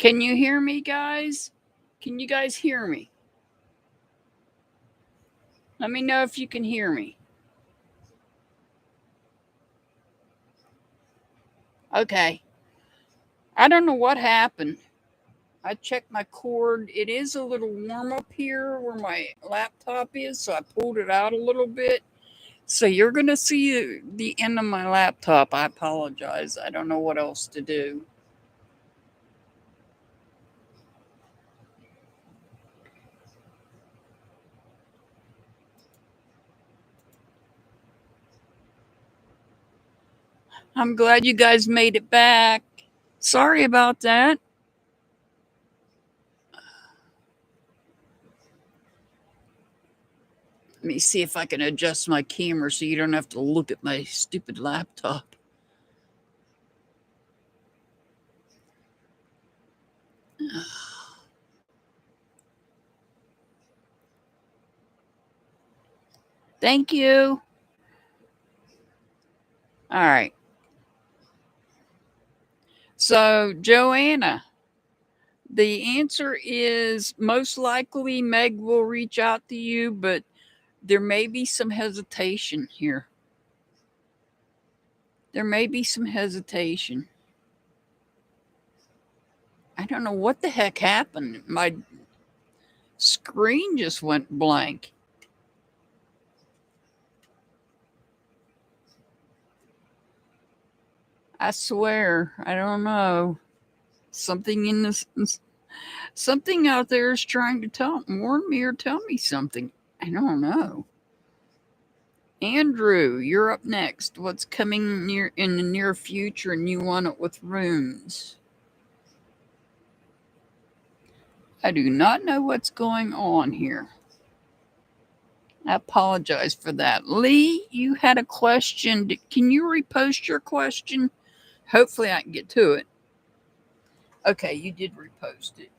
Can you hear me, guys? Can you guys hear me? Let me know if you can hear me. Okay. I don't know what happened. I checked my cord. It is a little warm up here where my laptop is, so I pulled it out a little bit. So you're going to see the end of my laptop. I apologize. I don't know what else to do. I'm glad you guys made it back. Sorry about that. Let me see if I can adjust my camera so you don't have to look at my stupid laptop. Thank you. All right. So, Joanna, the answer is most likely Meg will reach out to you, but there may be some hesitation here. There may be some hesitation. I don't know what the heck happened. My screen just went blank. I swear, I don't know. Something in this, something out there is trying to warn me or tell me something. I don't know. Andrew, you're up next. What's coming near in the near future and you want it with runes? I do not know what's going on here. I apologize for that. Lee, you had a question. Can you repost your question? Hopefully I can get to it. Okay, you did repost it.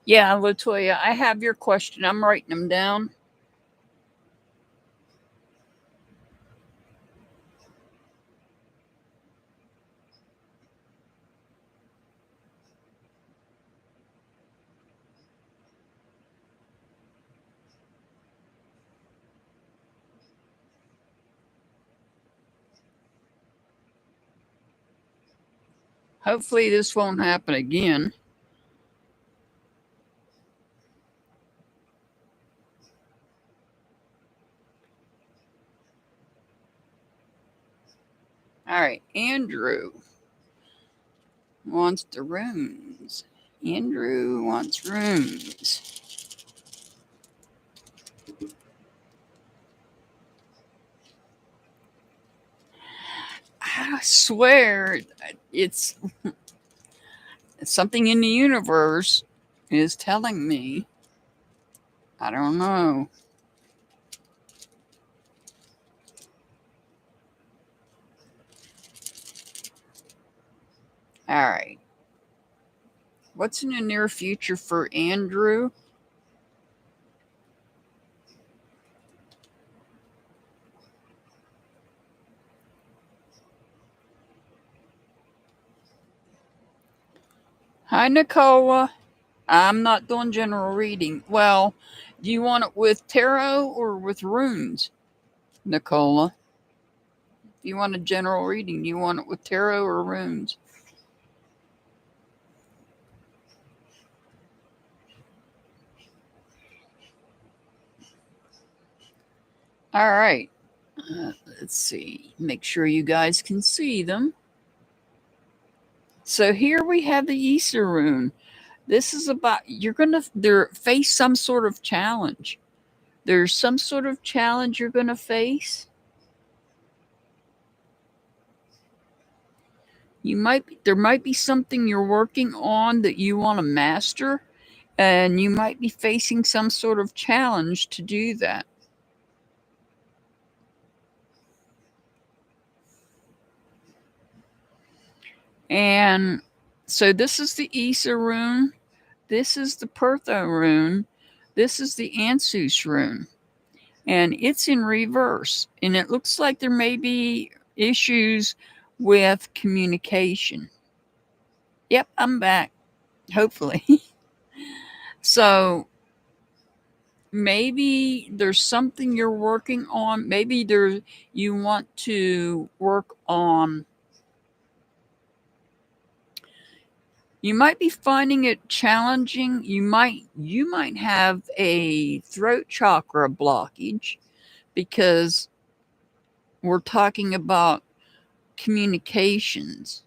Yeah, Latoya, I have your question. I'm writing them down. Hopefully this won't happen again. All right, Andrew wants the runes. Andrew wants runes. I swear it's something in the universe is telling me. I don't know. All right. What's in the near future for Andrew? Hi, Nicola. I'm not doing general reading. Well, do you want it with tarot or with runes, Nicola? If you want a general reading, do you want it with tarot or runes? All right. Let's see. Make sure you guys can see them. So here we have the Easter rune. This is about you're gonna face some sort of challenge. There's some sort of challenge you're gonna face. There might be something you're working on that you want to master, And you might be facing some sort of challenge to do that. And so this is the Isa rune. This is the Pertho rune. This is the Ansus rune. And it's in reverse. And it looks like there may be issues with communication. Yep, I'm back. Hopefully. So maybe there's something you're working on. Maybe you want to work on. You might be finding it challenging. You might have a throat chakra blockage because we're talking about communications.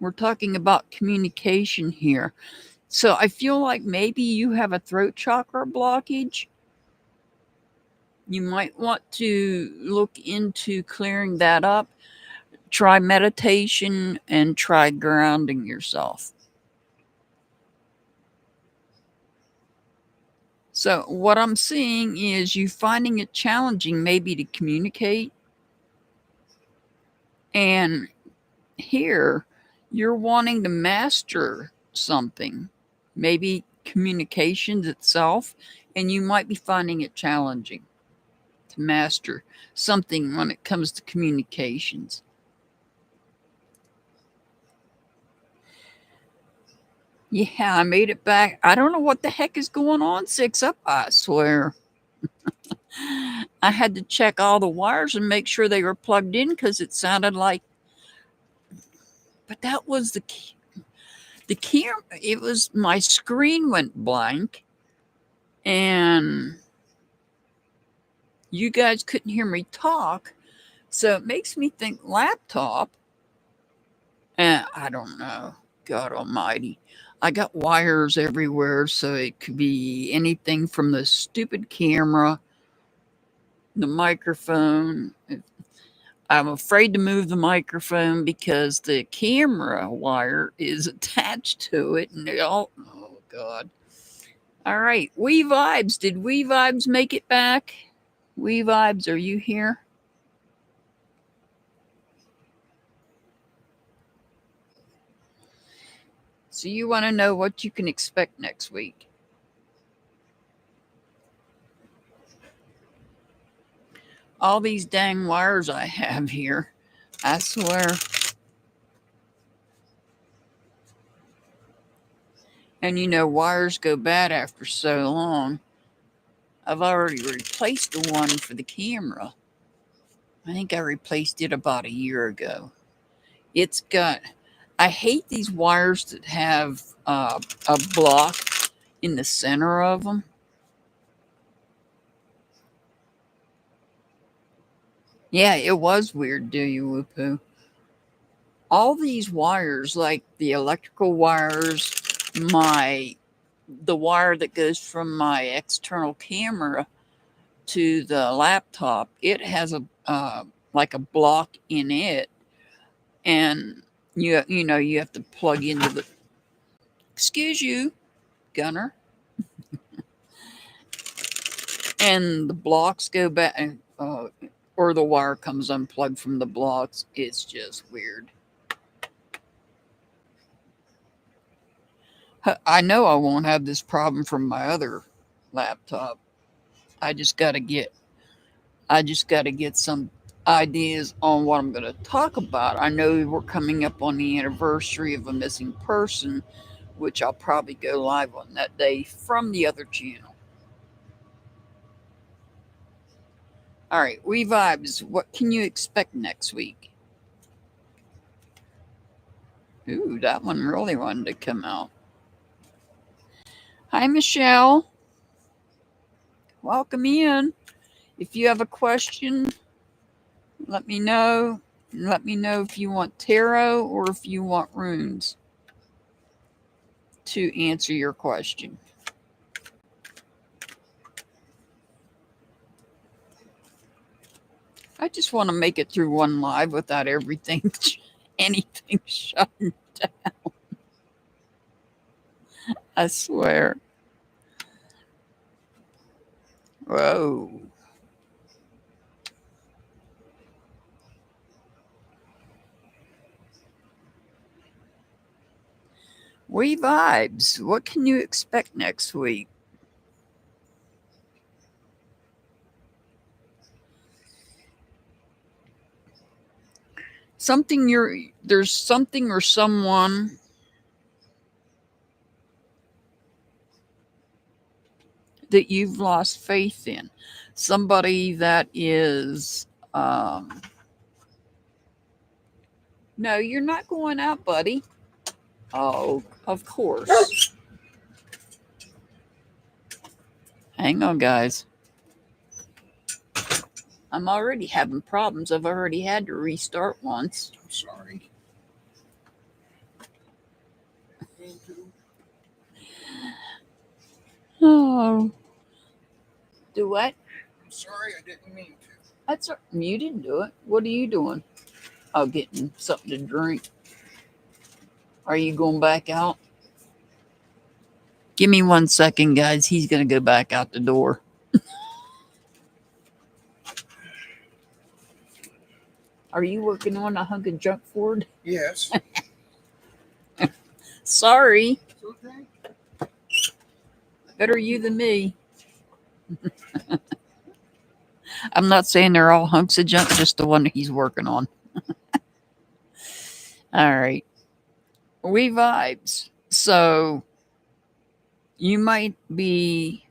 We're talking about communication here. So I feel like maybe you have a throat chakra blockage. You might want to look into clearing that up. Try meditation and try grounding yourself. So what I'm seeing is you finding it challenging maybe to communicate. And here you're wanting to master something, maybe communications itself, and you might be finding it challenging to master something when it comes to communications. Yeah, I made it back. I don't know what the heck is going on, 6 Up, I swear. I had to check all the wires and make sure they were plugged in because it sounded like, but that was the key. The key, it was my screen went blank and you guys couldn't hear me talk. So it makes me think laptop. And I don't know. God almighty. I got wires everywhere. So it could be anything from the stupid camera, the microphone. I'm afraid to move the microphone because the camera wire is attached to it. And oh God. All right. We Vibes. Did We Vibes make it back? We Vibes, are you here? So you want to know what you can expect next week. All these dang wires I have here. I swear. And you know, wires go bad after so long. I've already replaced the one for the camera. I think I replaced it about a year ago. It's got, I hate these wires that have a block in the center of them. Yeah, it was weird, do you, Whoopoo? All these wires, like the electrical wires, the wire that goes from my external camera to the laptop, it has a like a block in it, and you know you have to plug into the. Excuse you, Gunner. And the blocks go back, or the wire comes unplugged from the blocks. It's just weird. I know I won't have this problem from my other laptop. I just got to get some ideas on what I'm going to talk about. I know we're coming up on the anniversary of a missing person, which I'll probably go live on that day from the other channel. All right, We Vibes, what can you expect next week? Ooh, that one really wanted to come out. Hi, Michelle. Welcome in. If you have a question, let me know. Let me know if you want tarot or if you want runes to answer your question. I just want to make it through one live without anything shutting down. I swear. Whoa. We vibes. What can you expect next week? There's something or someone that you've lost faith in. Somebody that is no, you're not going out, buddy. Oh, of course. Hang on, guys. I'm already having problems. I've already had to restart once. I'm sorry. Oh. Do what? I'm sorry, I didn't mean to. That's you didn't do it. What are you doing? Oh, getting something to drink. Are you going back out? Give me 1 second, guys. He's going to go back out the door. Are you working on a hunk of junk food? Yes. Sorry. It's okay. Better you than me. I'm not saying they're all hunks of junk, just the one that he's working on. All right. We vibes. So you might be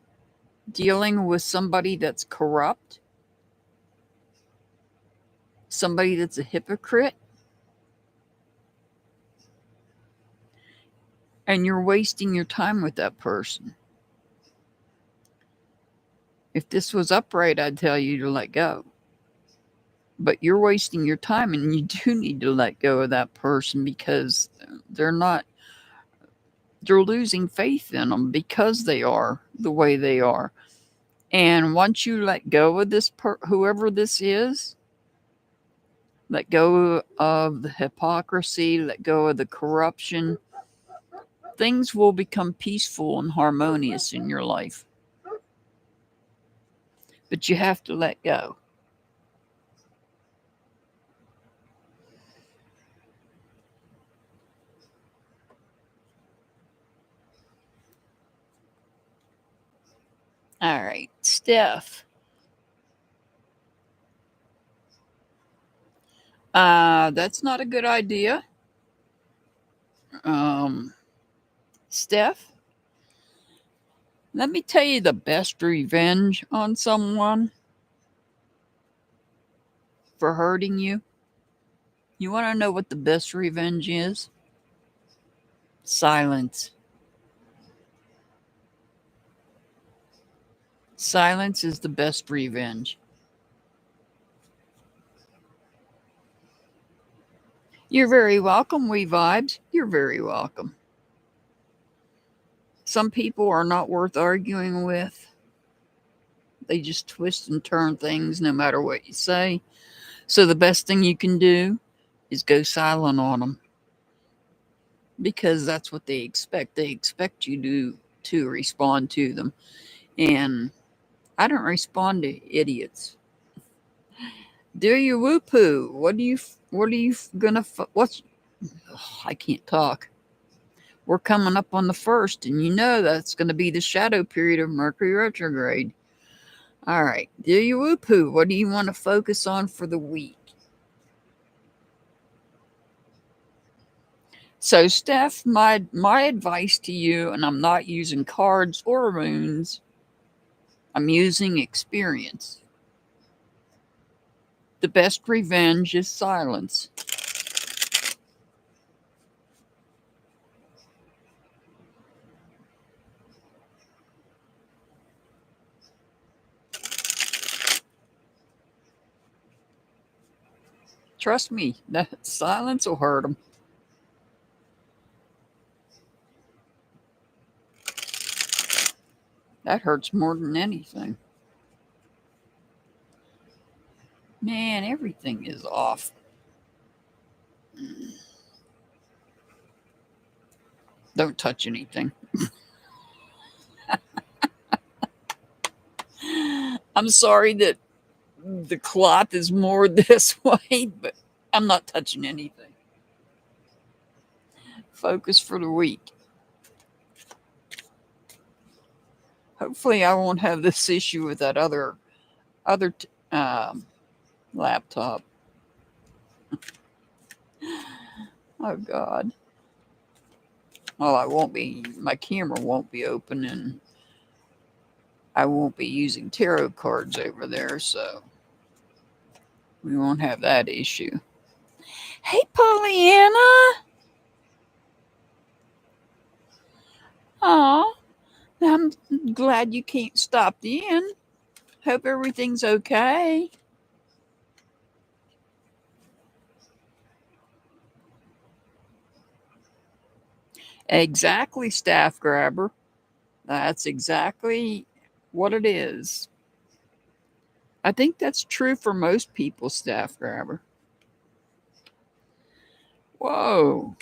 dealing with somebody that's corrupt, somebody that's a hypocrite, and you're wasting your time with that person. If this was upright, I'd tell you to let go. But you're wasting your time, and you do need to let go of that person because they're losing faith in them because they are the way they are. And once you let go of this, whoever this is, let go of the hypocrisy, let go of the corruption, things will become peaceful and harmonious in your life. But you have to let go. All right, Steph. That's not a good idea. Steph, let me tell you the best revenge on someone for hurting you. You want to know what the best revenge is? Silence. Silence is the best revenge. You're very welcome, We Vibes. You're very welcome. Some people are not worth arguing with. They just twist and turn things no matter what you say. So the best thing you can do is go silent on them. Because that's what they expect. They expect you to respond to them. And I don't respond to idiots. Do you whoop-hoo? What are you gonna, I can't talk. We're coming up on the 1st, and you know that's going to be the shadow period of Mercury retrograde. All right. Do you whoop-hoo? What do you want to focus on for the week? So, Steph, my advice to you, and I'm not using cards or runes, I'm using experience. The best revenge is silence. Trust me, that silence will hurt them. That hurts more than anything. Man, everything is off. Don't touch anything. I'm sorry that the cloth is more this way, but I'm not touching anything. Focus for the week. Hopefully, I won't have this issue with that other laptop. Oh God. Well, I won't be. My camera won't be open, and I won't be using tarot cards over there, so we won't have that issue. Hey, Pollyanna. Aw, I'm glad you can't stop in. Hope everything's okay. Exactly, staff grabber. That's exactly what it is. I think that's true for most people, staff grabber. Whoa.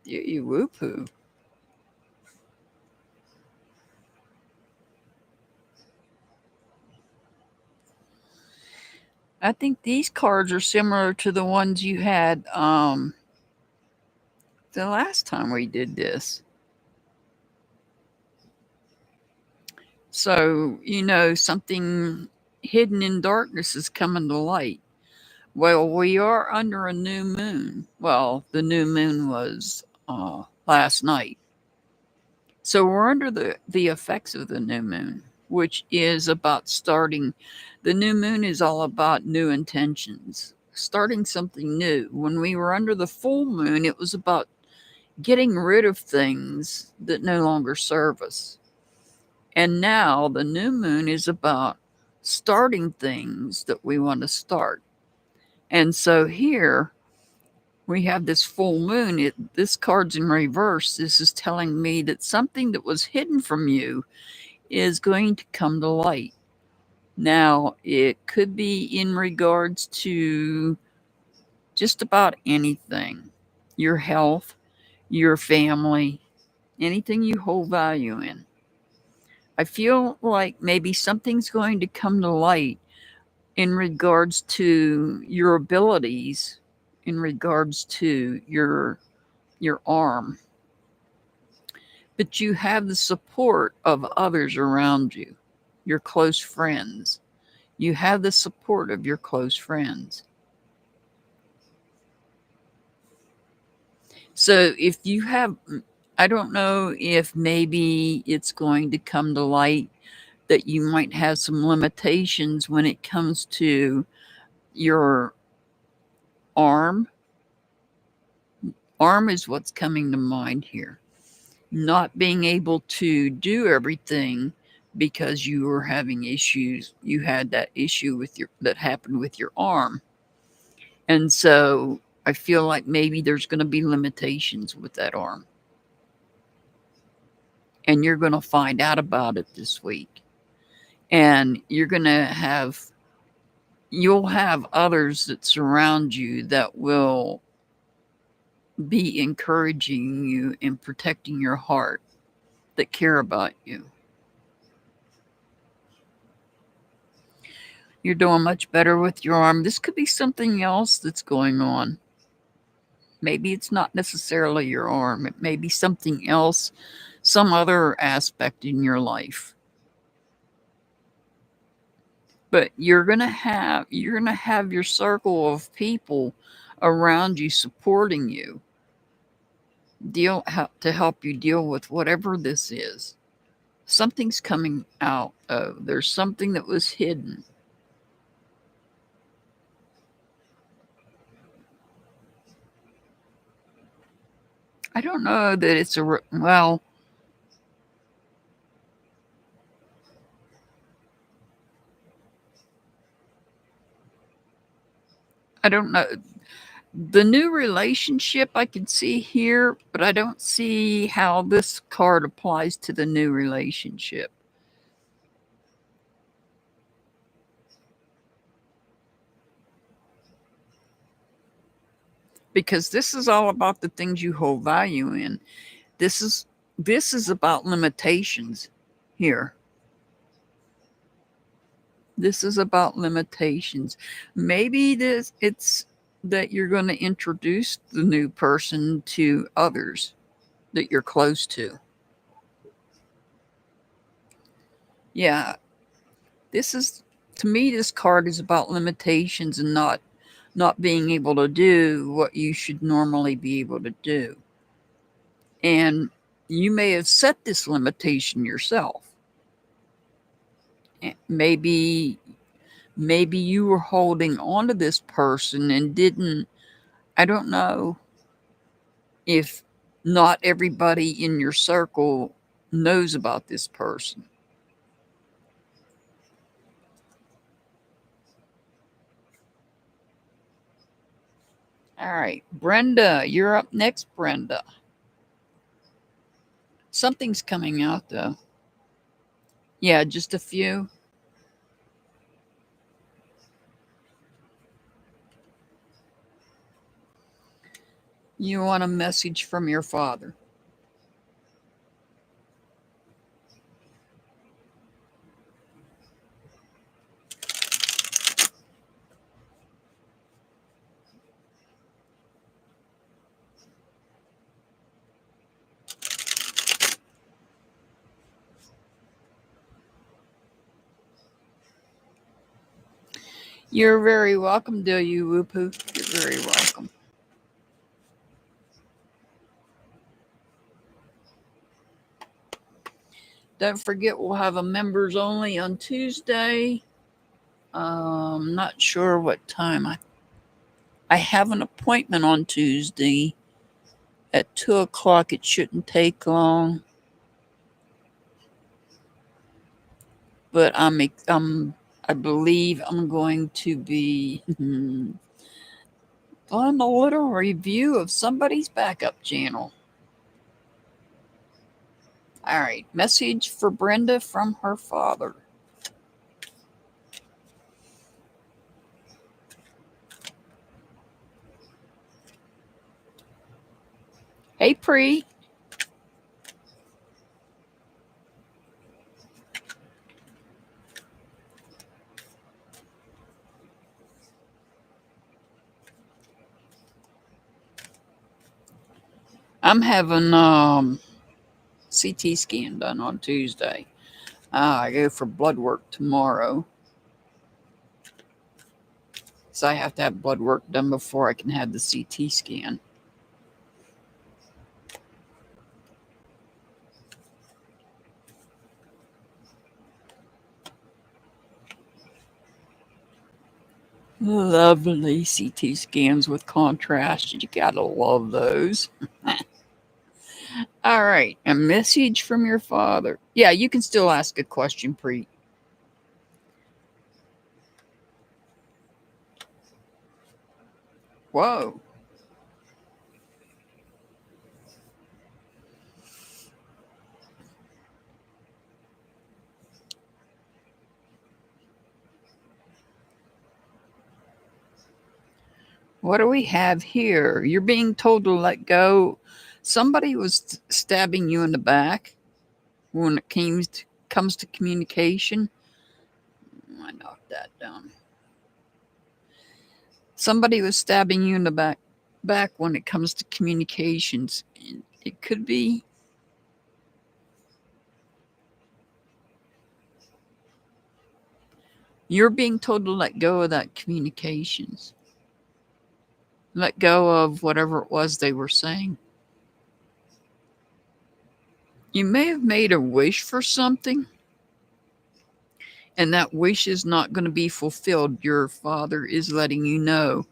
You whoop hoo. I think these cards are similar to the ones you had the last time we did this. So, something hidden in darkness is coming to light. Well, we are under a new moon. Well, the new moon was last night. So we're under the effects of the new moon, which is about starting. The new moon is all about new intentions, starting something new. When we were under the full moon, it was about getting rid of things that no longer serve us. And now the new moon is about starting things that we want to start. And so here we have this full moon. This card's in reverse. This is telling me that something that was hidden from you is going to come to light. Now, it could be in regards to just about anything, your health, your family, anything you hold value in. I feel like maybe something's going to come to light in regards to your abilities, in regards to your arm. But you have the support of others around you, your close friends. You have the support of your close friends. So if you have, I don't know if maybe it's going to come to light that you might have some limitations when it comes to your arm. Arm is what's coming to mind here. Not being able to do everything because you were having issues. You had that issue that happened with your arm. And so I feel like maybe there's going to be limitations with that arm. And you're going to find out about it this week. And you'll have others that surround you that will be encouraging you and protecting your heart, that care about you. You're doing much better with your arm. This could be something else that's going on. Maybe it's not necessarily your arm. It may be something else, some other aspect in your life. But you're gonna have your circle of people around you supporting you, to help you deal with whatever this is. Something's coming out of. There's something that was hidden. I don't know that it's well. I don't know. The new relationship I can see here, but I don't see how this card applies to the new relationship. Because this is all about the things you hold value in. This is about limitations here. This is about limitations. Maybe it's that you're going to introduce the new person to others that you're close to. Yeah, this is to me this card is about limitations and not being able to do what you should normally be able to do. And you may have set this limitation yourself. Maybe you were holding on to this person and didn't. I don't know if not everybody in your circle knows about this person. All right, Brenda, you're up next, Brenda. Something's coming out though. Yeah, just a few. You want a message from your father. You're very welcome, do you, Whoopoo? You're very welcome. Don't forget, we'll have a members only on Tuesday. Not sure what time. I have an appointment on Tuesday at 2:00. It shouldn't take long, but I believe I'm going to be on a little review of somebody's backup channel. All right, message for Brenda from her father. Hey, Pre. I'm having CT scan done on Tuesday. I go for blood work tomorrow. So I have to have blood work done before I can have the CT scan. Lovely CT scans with contrast. You gotta love those. All right. A message from your father. Yeah, you can still ask a question, Preet. Whoa. What do we have here? You're being told to let go. Somebody was stabbing you in the back when it comes to communication. I knocked that down. Somebody was stabbing you in the back when it comes to communications. It could be you're being told to let go of that communications. Let go of whatever it was they were saying. You may have made a wish for something, and that wish is not going to be fulfilled. Your father is letting you know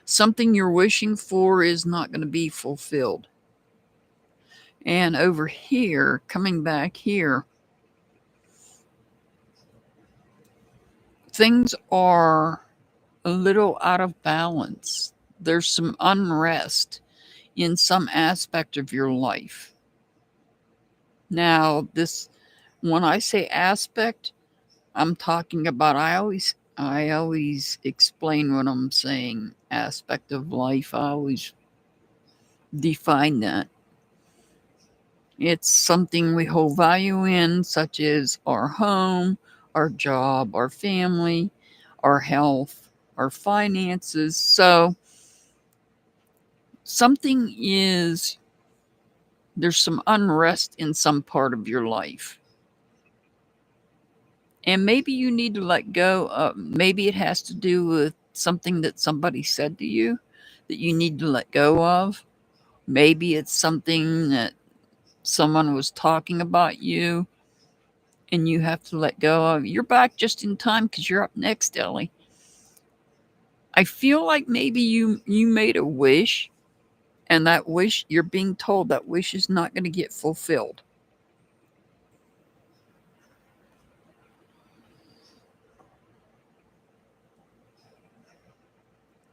something you're wishing for is not going to be fulfilled. And over here, coming back here, things are a little out of balance. There's some unrest in some aspect of your life. Now, when I say aspect, I'm talking about I always explain what I'm saying. Aspect of life, I always define that. It's something we hold value in, such as our home, our job, our family, our health, our finances. So there's some unrest in some part of your life. And maybe you need to let go of, maybe it has to do with something that somebody said to you that you need to let go of. Maybe it's something that someone was talking about you and you have to let go of. You're back just in time because you're up next, Ellie. I feel like maybe you made a wish, and that wish, you're being told that wish is not going to get fulfilled.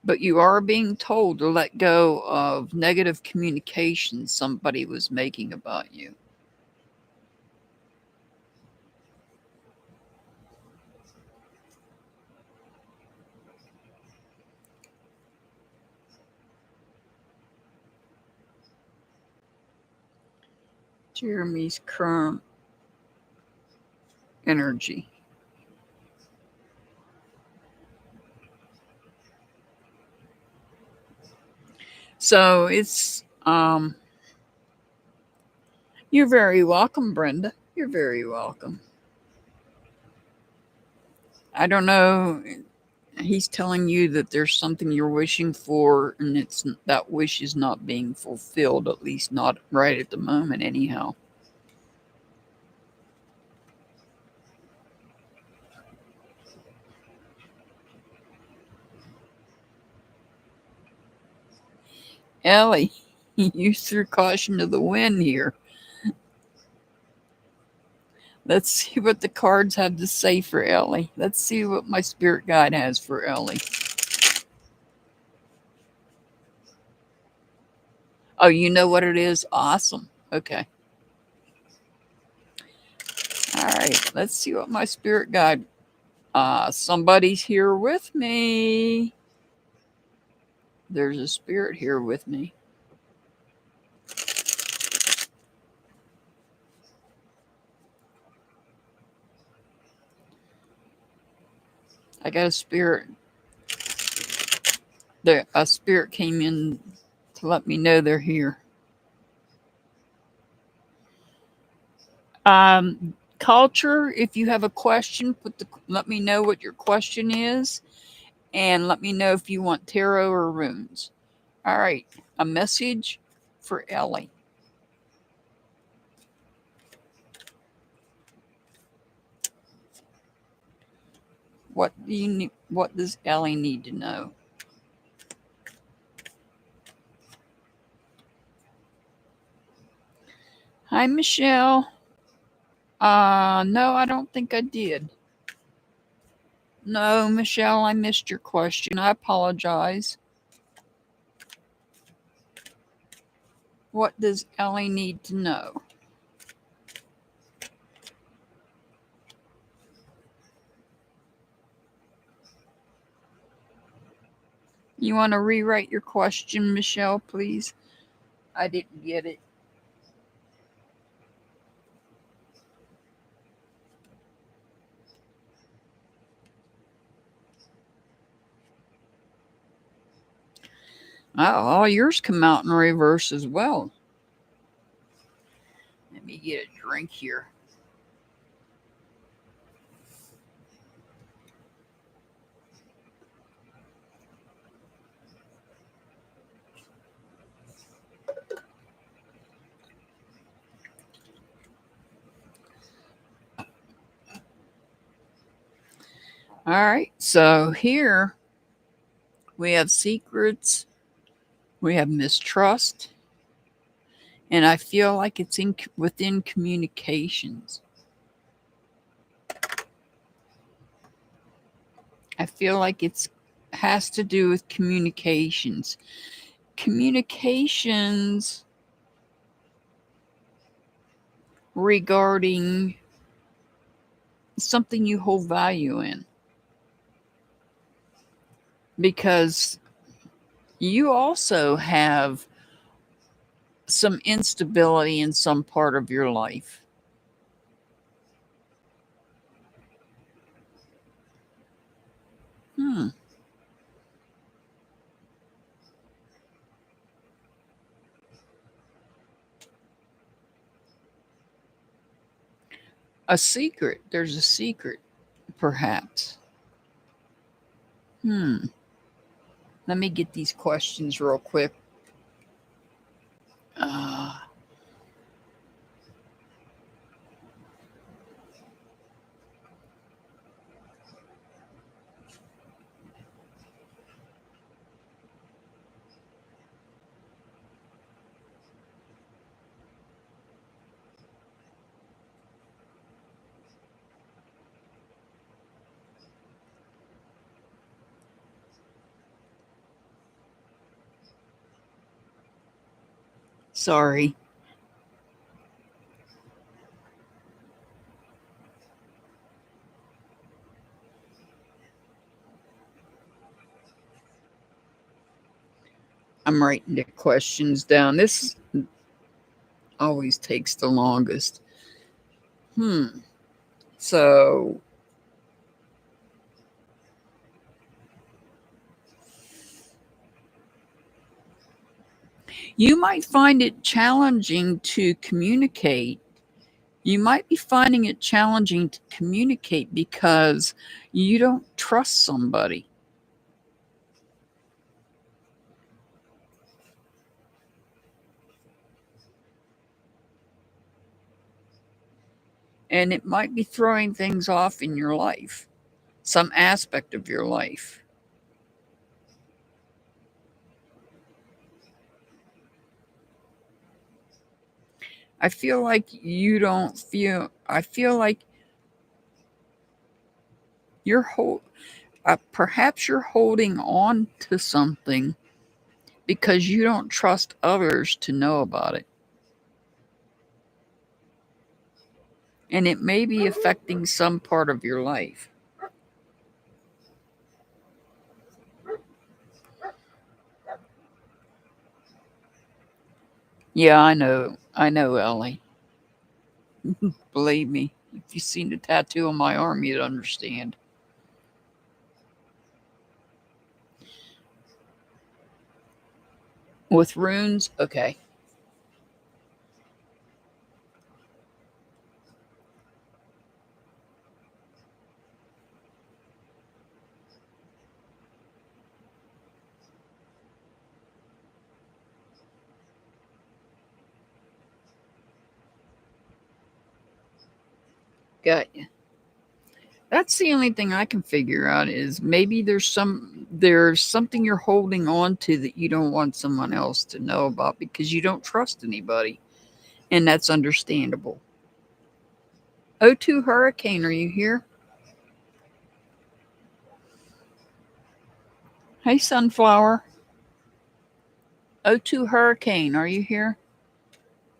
But you are being told to let go of negative communication somebody was making about you. Jeremy's current energy. So it's you're very welcome, Brenda. You're very welcome. I don't know. He's telling you that there's something you're wishing for, and it's that wish is not being fulfilled, at least not right at the moment, anyhow. Ellie, you threw caution to the wind here. Let's see what the cards have to say for Ellie. Let's see what my spirit guide has for Ellie. Oh, you know what it is? Awesome. Okay. All right. Let's see what my spirit guide. Somebody's here with me. There's a spirit here with me. I got a spirit. A spirit came in to let me know they're here. Culture, if you have a question, let me know what your question is, and let me know if you want tarot or runes. All right, a message for Ellie. What do you need? What does Ellie need to know? Hi, Michelle. No, I don't think I did. No, Michelle, I missed your question. I apologize. What does Ellie need to know? You want to rewrite your question, Michelle, please? I didn't get it. Oh, all yours come out in reverse as well. Let me get a drink here. All right, so here we have secrets, we have mistrust, and I feel like it's within communications. I feel like it has to do with communications. Communications regarding something you hold value in. Because you also have some instability in some part of your life. Hmm. A secret. There's a secret, perhaps. Hmm. Let me get these questions real quick. Uh, sorry. I'm writing the questions down. This always takes the longest. Hmm. So you might find it challenging to communicate. You might be finding it challenging to communicate because you don't trust somebody. And it might be throwing things off in your life, some aspect of your life. I feel like you don't feel, I feel like you're perhaps you're holding on to something because you don't trust others to know about it. And it may be affecting some part of your life. Yeah, I know. I know, Ellie. Believe me, if you've seen the tattoo on my arm, you'd understand. With runes, okay, got you. That's the only thing I can figure out is maybe there's something you're holding on to that you don't want someone else to know about because you don't trust anybody, and that's understandable. O2 Hurricane, are you here? Hey, Sunflower. O2 Hurricane, are you here?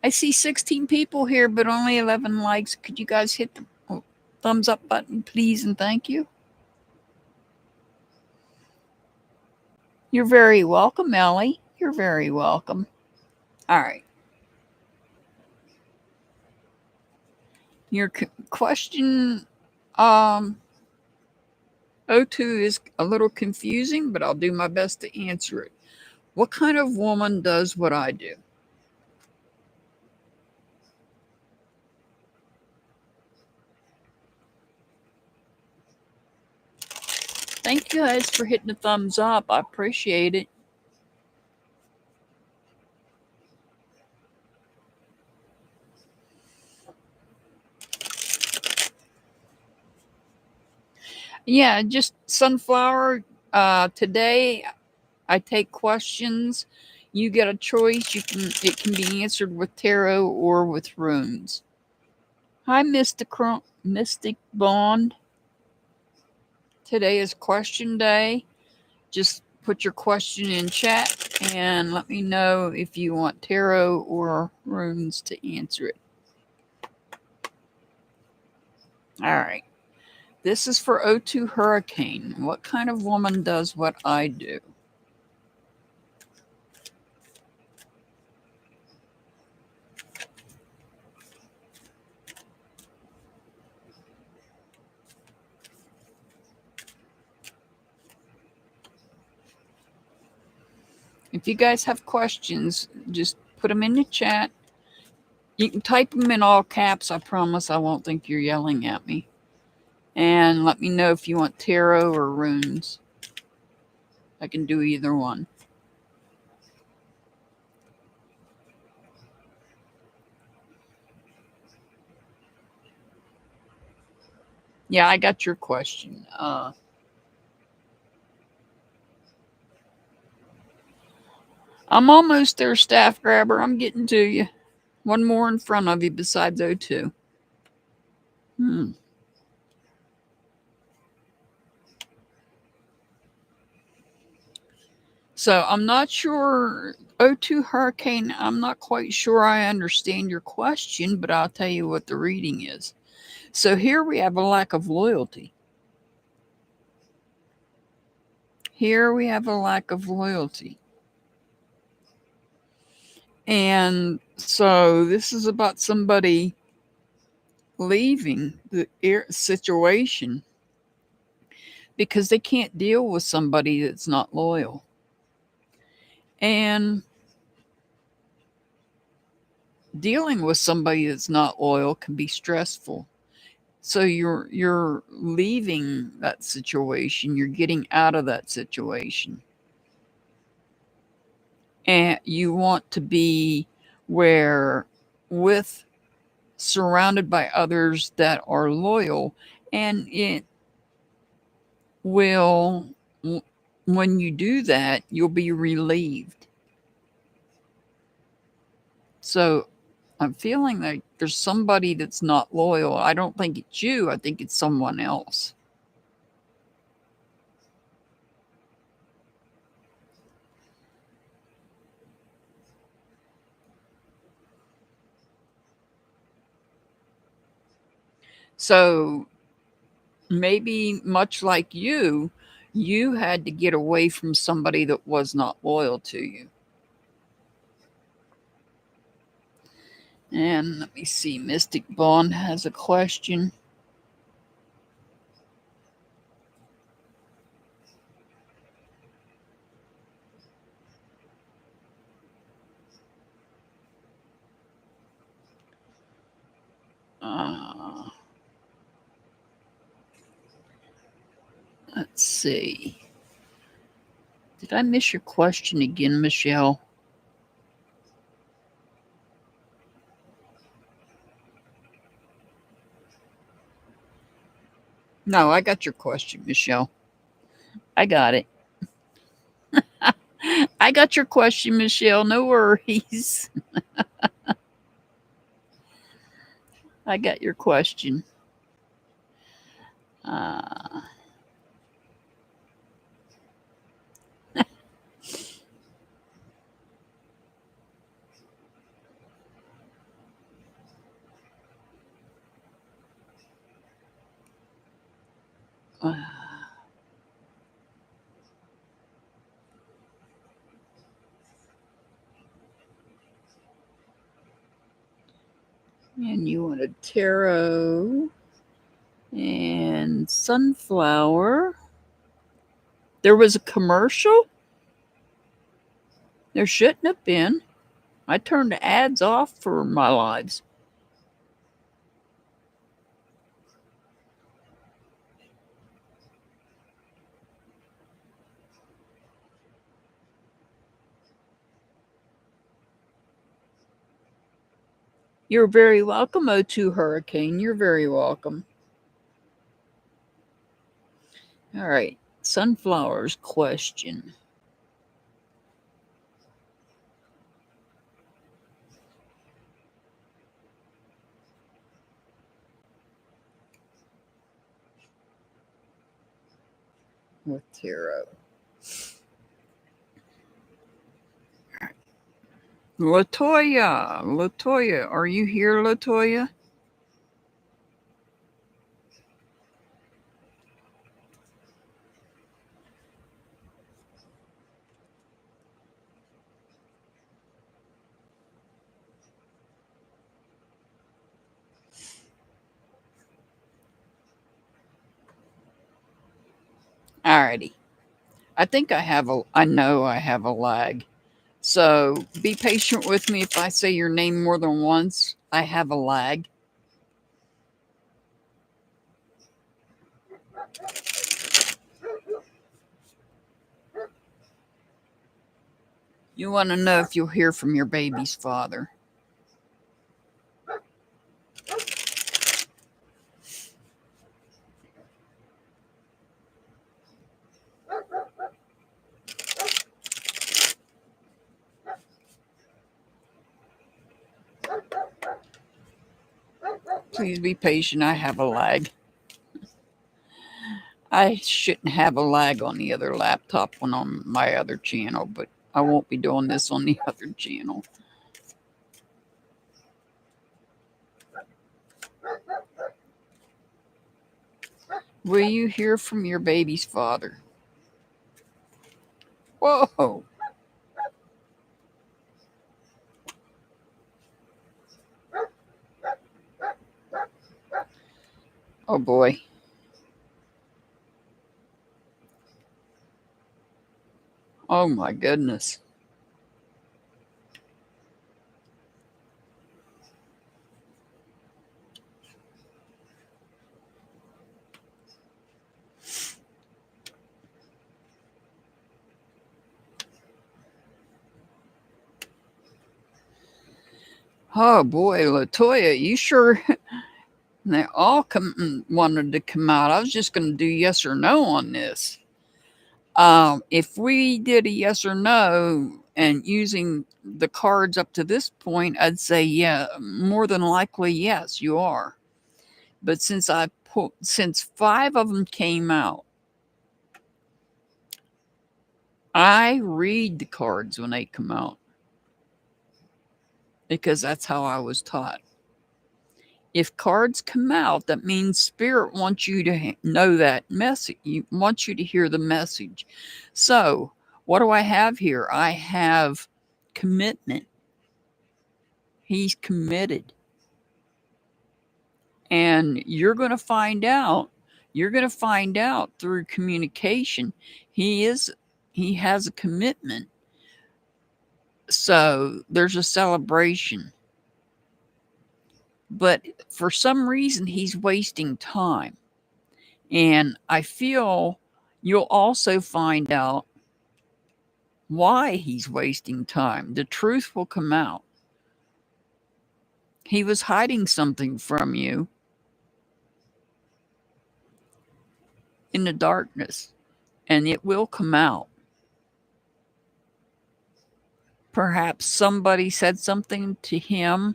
I see 16 people here, but only 11 likes. Could you guys hit the thumbs up button, please, and thank you? You're very welcome, Ellie. You're very welcome. All right. Your question, um, O2 is a little confusing, but I'll do my best to answer it. What kind of woman does what I do? Thank you guys for hitting the thumbs up. I appreciate it. Yeah, just Sunflower. Today I take questions. You get a choice. It can be answered with tarot or with runes. Hi, Mystic Bond. Today is question day. Just put your question in chat and let me know if you want tarot or runes to answer it. All right. This is for O2 Hurricane. What kind of woman does what I do? If you guys have questions, just put them in the chat. You can type them in all caps. I promise I won't think you're yelling at me. And let me know if you want tarot or runes. I can do either one. Yeah, I got your question. I'm almost there, Staff Grabber. I'm getting to you. One more in front of you besides O2. So I'm not sure, O2 Hurricane, I'm not quite sure I understand your question, but I'll tell you what the reading is. So here we have a lack of loyalty. Here we have a lack of loyalty. And so this is about somebody leaving the situation because they can't deal with somebody that's not loyal. And dealing with somebody that's not loyal can be stressful. So you're leaving that situation, you're getting out of that situation. And you want to be surrounded by others that are loyal, and it will, when you do that, you'll be relieved. So I'm feeling like there's somebody that's not loyal. I don't think it's you. I think it's someone else. So maybe much like you had to get away from somebody that was not loyal to you. And let me see, Mystic Bond has a question. Let's see. Did I miss your question again, Michelle? No, I got your question, Michelle. I got it. I got your question, Michelle. No worries. I got your question. And you want a tarot and sunflower. There was a commercial? There shouldn't have been. I turned the ads off for my lives. You're very welcome, O2 Hurricane. You're very welcome. All right. Sunflower's question. With tarot. Latoya, are you here, Latoya? Alrighty. I know I have a lag. So be patient with me if I say your name more than once. I have a lag. You want to know if you'll hear from your baby's father. Please be patient. I have a lag. I shouldn't have a lag on the other laptop when on my other channel, but I won't be doing this on the other channel. Will you hear from your baby's father? Whoa. Oh boy. Oh my goodness. Oh boy, Latoya, you sure? They all wanted to come out. I was just going to do yes or no on this. If we did a yes or no and using the cards up to this point, I'd say yeah, more than likely yes, you are. But since since 5 of them came out, I read the cards when they come out because that's how I was taught. If cards come out, that means Spirit wants you to know that message. He wants you to hear the message. So, what do I have here? I have commitment. He's committed. And you're going to find out. You're going to find out through communication. He has a commitment. So, there's a celebration. But for some reason, he's wasting time. And I feel you'll also find out why he's wasting time. The truth will come out. He was hiding something from you in the darkness, and it will come out. Perhaps somebody said something to him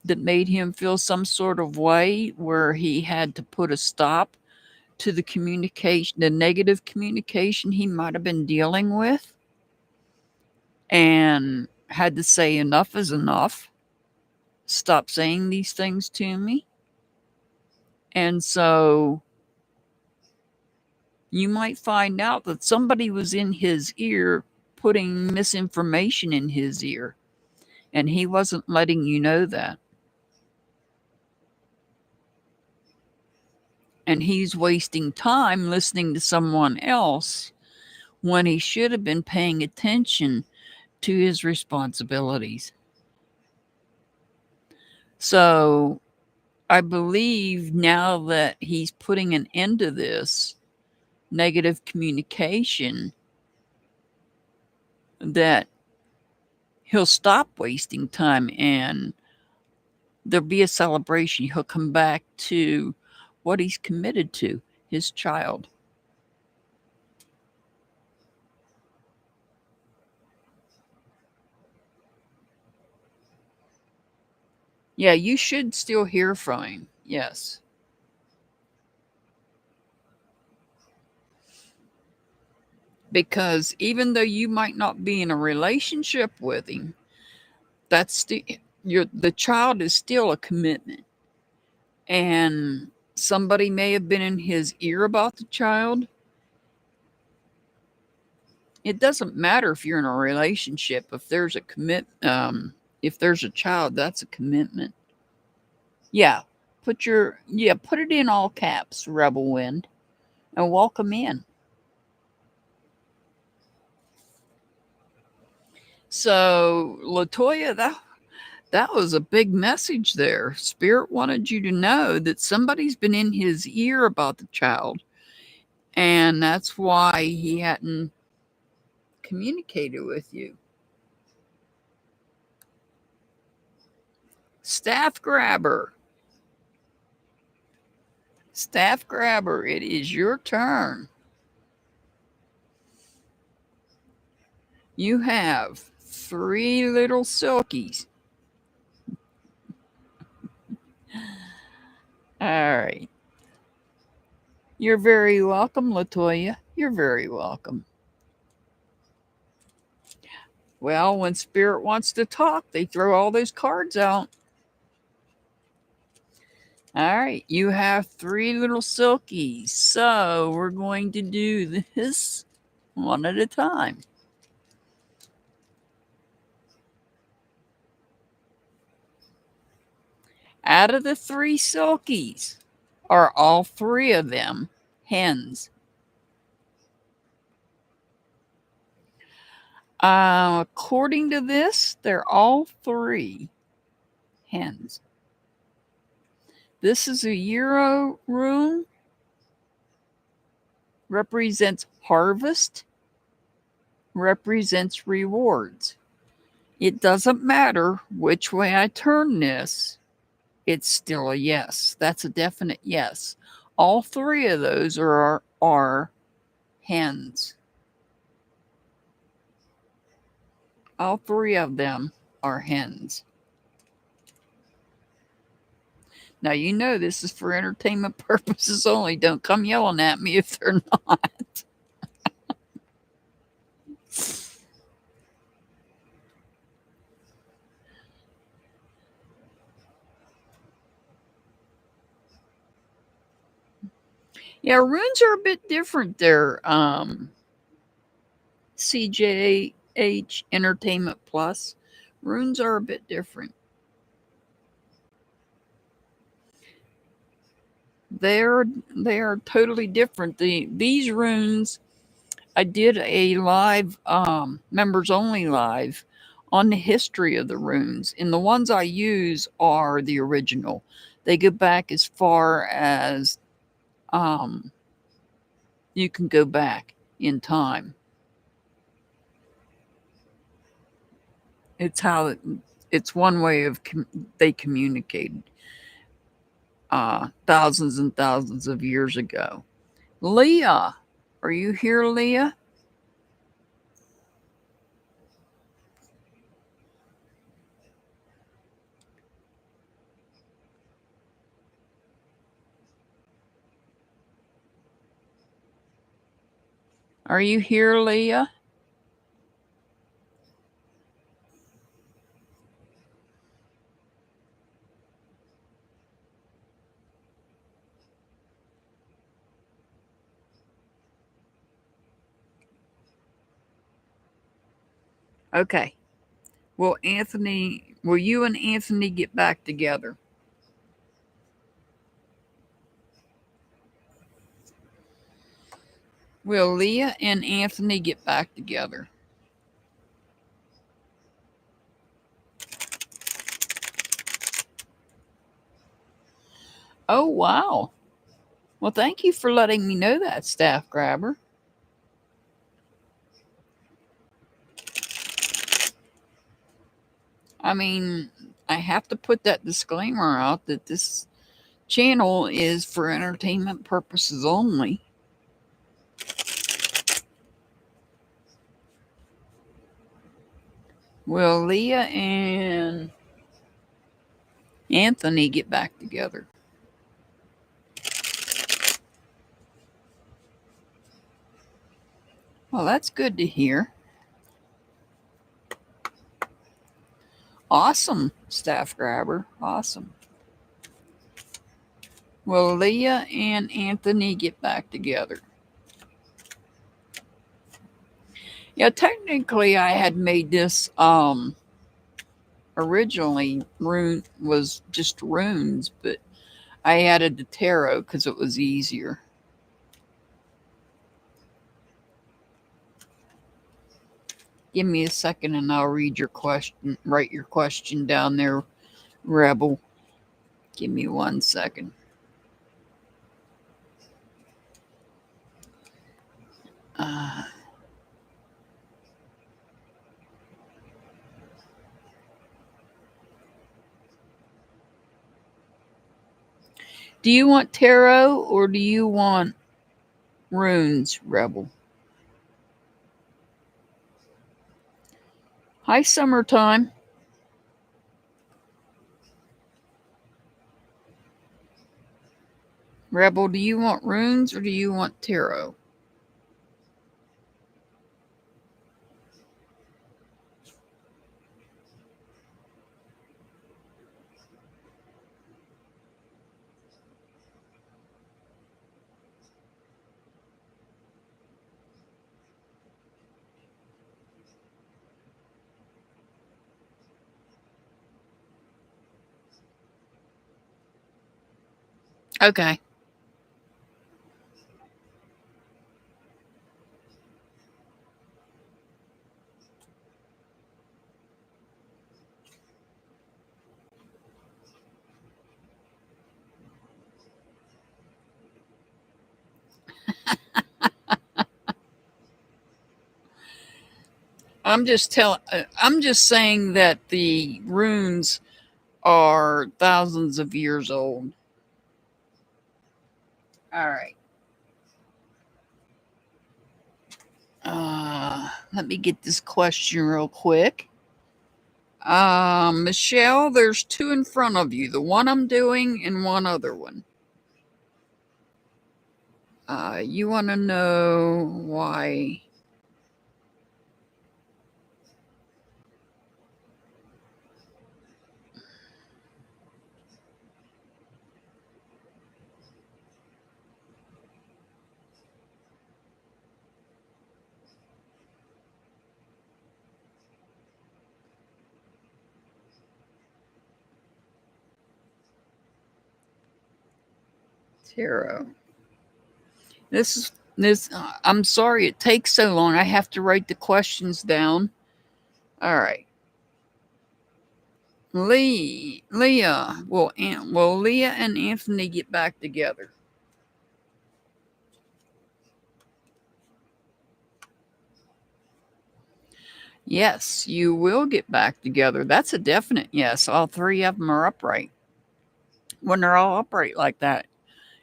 that made him feel some sort of way where he had to put a stop to the communication, the negative communication he might have been dealing with, and had to say enough is enough. Stop saying these things to me. And so you might find out that somebody was in his ear putting misinformation in his ear, and he wasn't letting you know that. And he's wasting time listening to someone else when he should have been paying attention to his responsibilities. So I believe now that he's putting an end to this negative communication, that he'll stop wasting time and there'll be a celebration. He'll come back to what he's committed to, his child. Yeah, you should still hear from him. Yes. Because even though you might not be in a relationship with him, that's still the child is still a commitment. And somebody may have been in his ear about the child. It doesn't matter if you're in a relationship. If there's a if there's a child, that's a commitment. Yeah, put it in all caps, Rebel Wind, and welcome in. So, Latoya, that was a big message there. Spirit wanted you to know that somebody's been in his ear about the child, and that's why he hadn't communicated with you. Staff grabber. Staff grabber, it is your turn. You have 3 little silkies. All right. You're very welcome, Latoya. You're very welcome. Well, when Spirit wants to talk, they throw all those cards out. All right, you have 3 little silkies. So we're going to do this one at a time. Out of the 3 silkies, are all 3 of them hens? According to this, they're all 3 hens. This is a Euro rune. Represents harvest. Represents rewards. It doesn't matter which way I turn this, it's still a yes. That's a definite yes. All 3 of those are hens. All 3 of them are hens. Now, you know this is for entertainment purposes only. Don't come yelling at me if they're not. Yeah, runes are a bit different there. CJH Entertainment Plus. Runes are a bit different. They are totally different. These runes, I did a live, members only live on the history of the runes, and the ones I use are the original. They go back as far as you can go back in time. It's one way of they communicated thousands and thousands of years ago. Leah, are you here, Leah? Are you here, Leah? Okay. Will you and Anthony get back together? Will Leah and Anthony get back together? Oh, wow. Well, thank you for letting me know that, Staff Grabber. I mean, I have to put that disclaimer out that this channel is for entertainment purposes only. Will Leah and Anthony get back together? Well, that's good to hear. Awesome, Staff Grabber. Awesome. Will Leah and Anthony get back together? Yeah, technically I had made this originally rune was just runes, but I added the tarot because it was easier. Give me a second and I'll read your question. Write your question down there, Rebel. Give me 1 second. Do you want tarot or do you want runes, Rebel? Hi, summertime. Rebel, do you want runes or do you want tarot? Okay. I'm just saying that the runes are thousands of years old. All right. Let me get this question real quick. Michelle, there's two in front of you. The one I'm doing and one other one. You want to know why? Tarot. This. I'm sorry it takes so long. I have to write the questions down. All right. Leah. Will Leah and Anthony get back together? Yes, you will get back together. That's a definite yes. All three of them are upright. When they're all upright like that,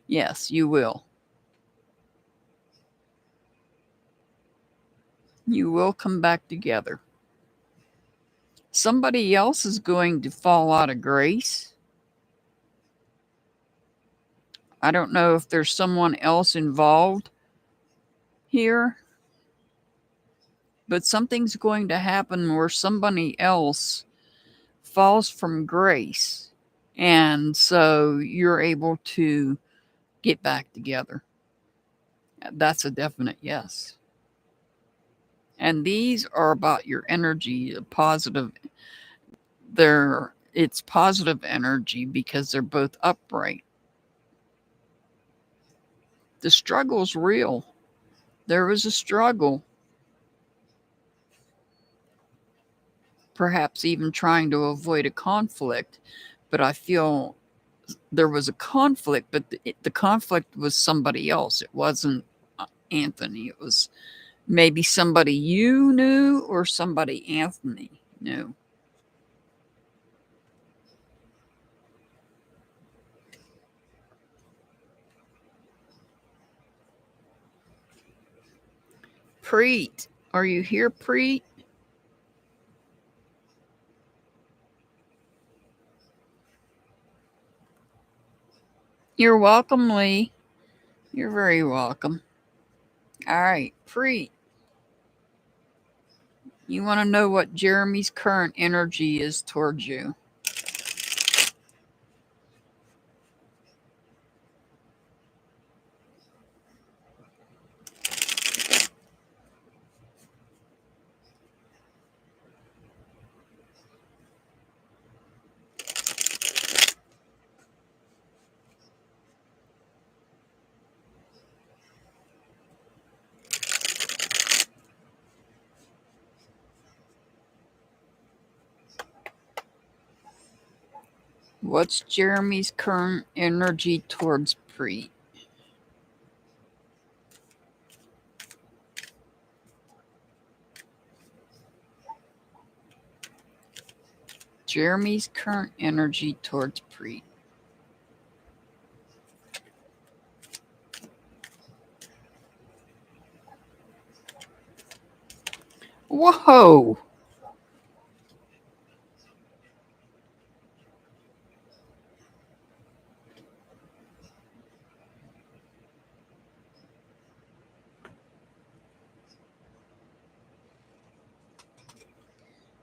yes, you will. You will come back together. Somebody else is going to fall out of grace. I don't know if there's someone else involved here, but something's going to happen where somebody else falls from grace. And so you're able to get back together. That's a definite yes. And these are about your energy, positive. It's positive energy because they're both upright. The struggle's real. There was a struggle, perhaps even trying to avoid a conflict, but I feel there was a conflict, but the conflict was somebody else. It wasn't Anthony. It was maybe somebody you knew or somebody Anthony knew. Preet, are you here, Preet? You're welcome, Lee. You're very welcome. All right, Preet. You want to know what Jeremy's current energy is towards you? What's Jeremy's current energy towards Preet? Jeremy's current energy towards Preet. Whoa!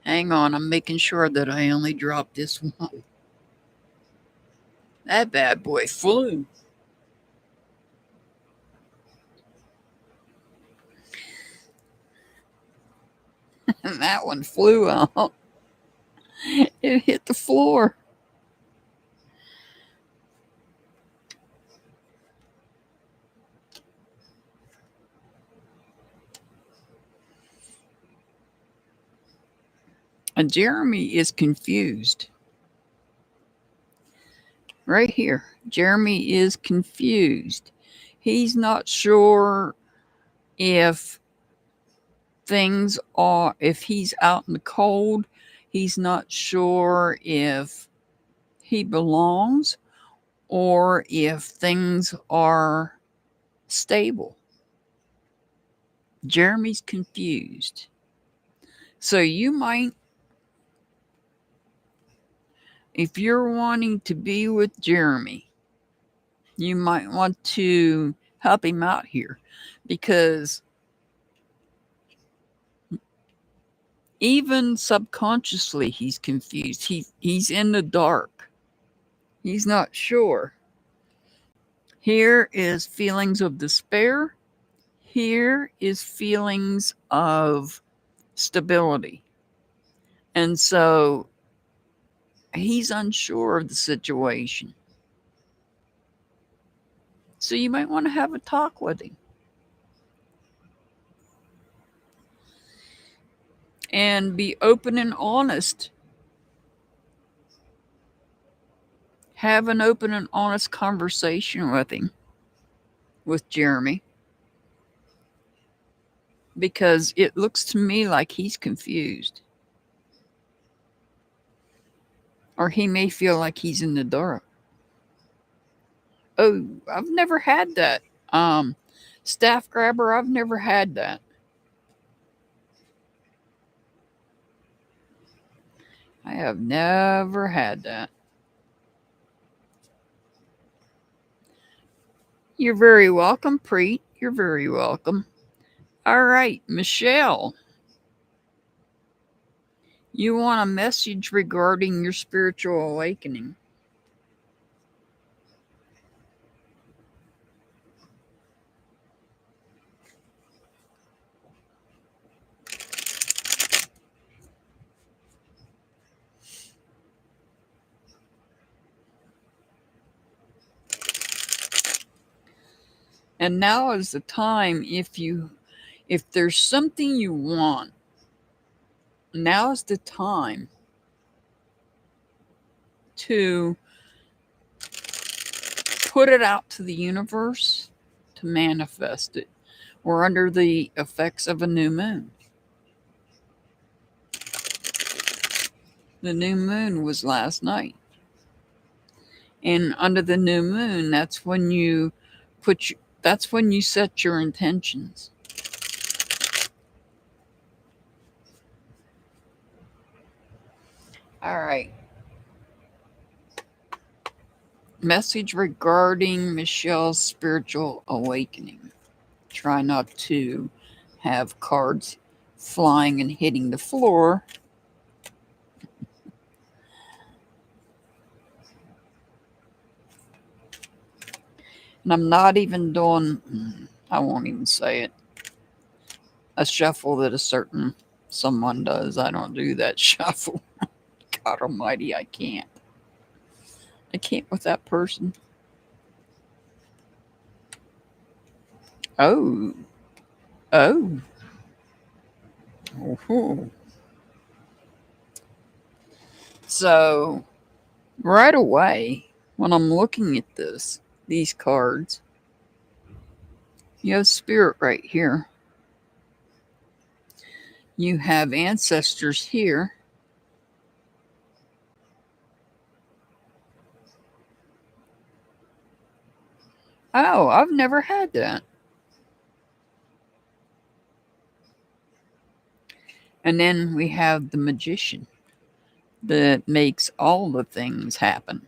Hang on, I'm making sure that I only dropped this one. That bad boy flew. And that one flew out. It hit the floor. And Jeremy is confused. Right here. Jeremy is confused. He's not sure if he's out in the cold. He's not sure if he belongs or if things are stable. Jeremy's confused. So you might, if you're wanting to be with Jeremy, you might want to help him out here, because even subconsciously he's confused. He's in the dark. He's not sure. Here is feelings of despair. Here is feelings of stability. And so he's unsure of the situation. So you might want to have a talk with him. And be open and honest. Have an open and honest conversation with him, with Jeremy. Because it looks to me like he's confused. Or he may feel like he's in the dark. Oh, I've never had that. Staff grabber, I've never had that. I have never had that. You're very welcome, Preet. You're very welcome. All right, Michelle. You want a message regarding your spiritual awakening. And now is the time, if there's something you want, now is the time to put it out to the universe to manifest it. We're under the effects of a new moon. The new moon was last night. And under the new moon, that's when you set your intentions. All right. Message regarding Michelle's spiritual awakening. Try not to have cards flying and hitting the floor. And I'm not even doing, I won't even say it, a shuffle that a certain someone does. I don't do that shuffle. God almighty, I can't. I can't with that person. Oh. Oh. So, right away when I'm looking at these cards, you have spirit right here. You have ancestors here. Oh, I've never had that. And then we have the magician that makes all the things happen.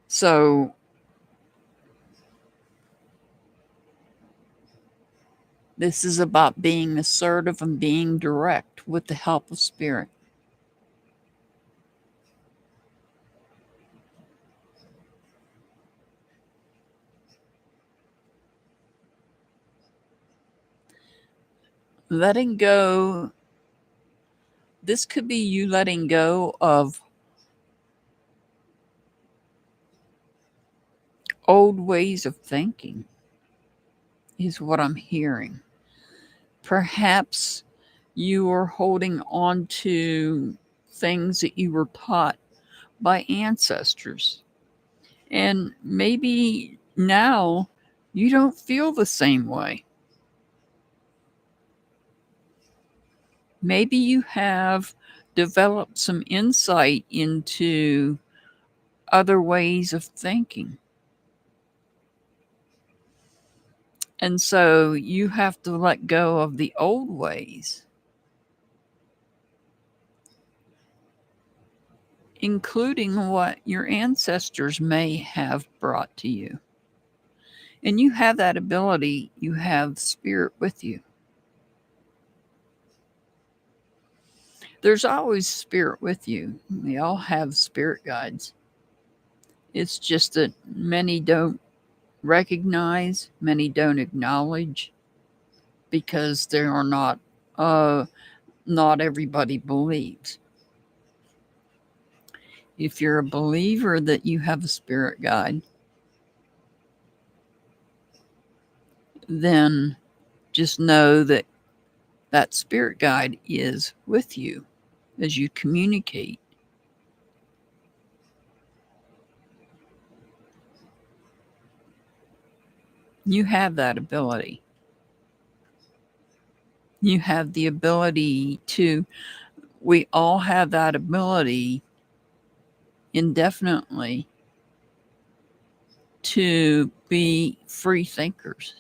So this is about being assertive and being direct with the help of spirit. Letting go. This could be you letting go of old ways of thinking, is what I'm hearing. Perhaps you are holding on to things that you were taught by ancestors. And maybe now you don't feel the same way. Maybe you have developed some insight into other ways of thinking. And so you have to let go of the old ways, including what your ancestors may have brought to you. And you have that ability, you have spirit with you. There's always spirit with you. We all have spirit guides. It's just that many don't recognize, many don't acknowledge, because they are not everybody believes. If you're a believer that you have a spirit guide, then just know that that spirit guide is with you as you communicate. You have that ability. You have the ability to, we all have that ability indefinitely to be free thinkers.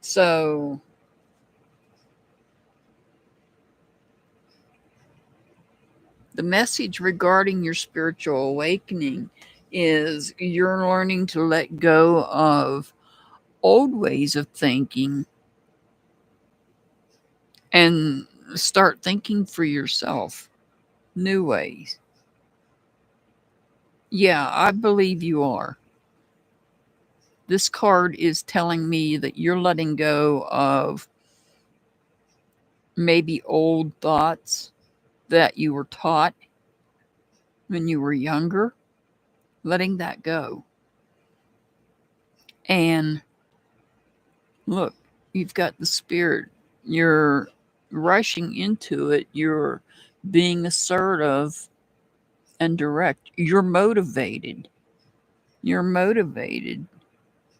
So the message regarding your spiritual awakening is you're learning to let go of old ways of thinking and start thinking for yourself, new ways. Yeah, I believe you are. This card is telling me that you're letting go of maybe old thoughts that you were taught when you were younger, letting that go. And look, you've got the spirit. You're rushing into it. You're being assertive and direct. You're motivated. You're motivated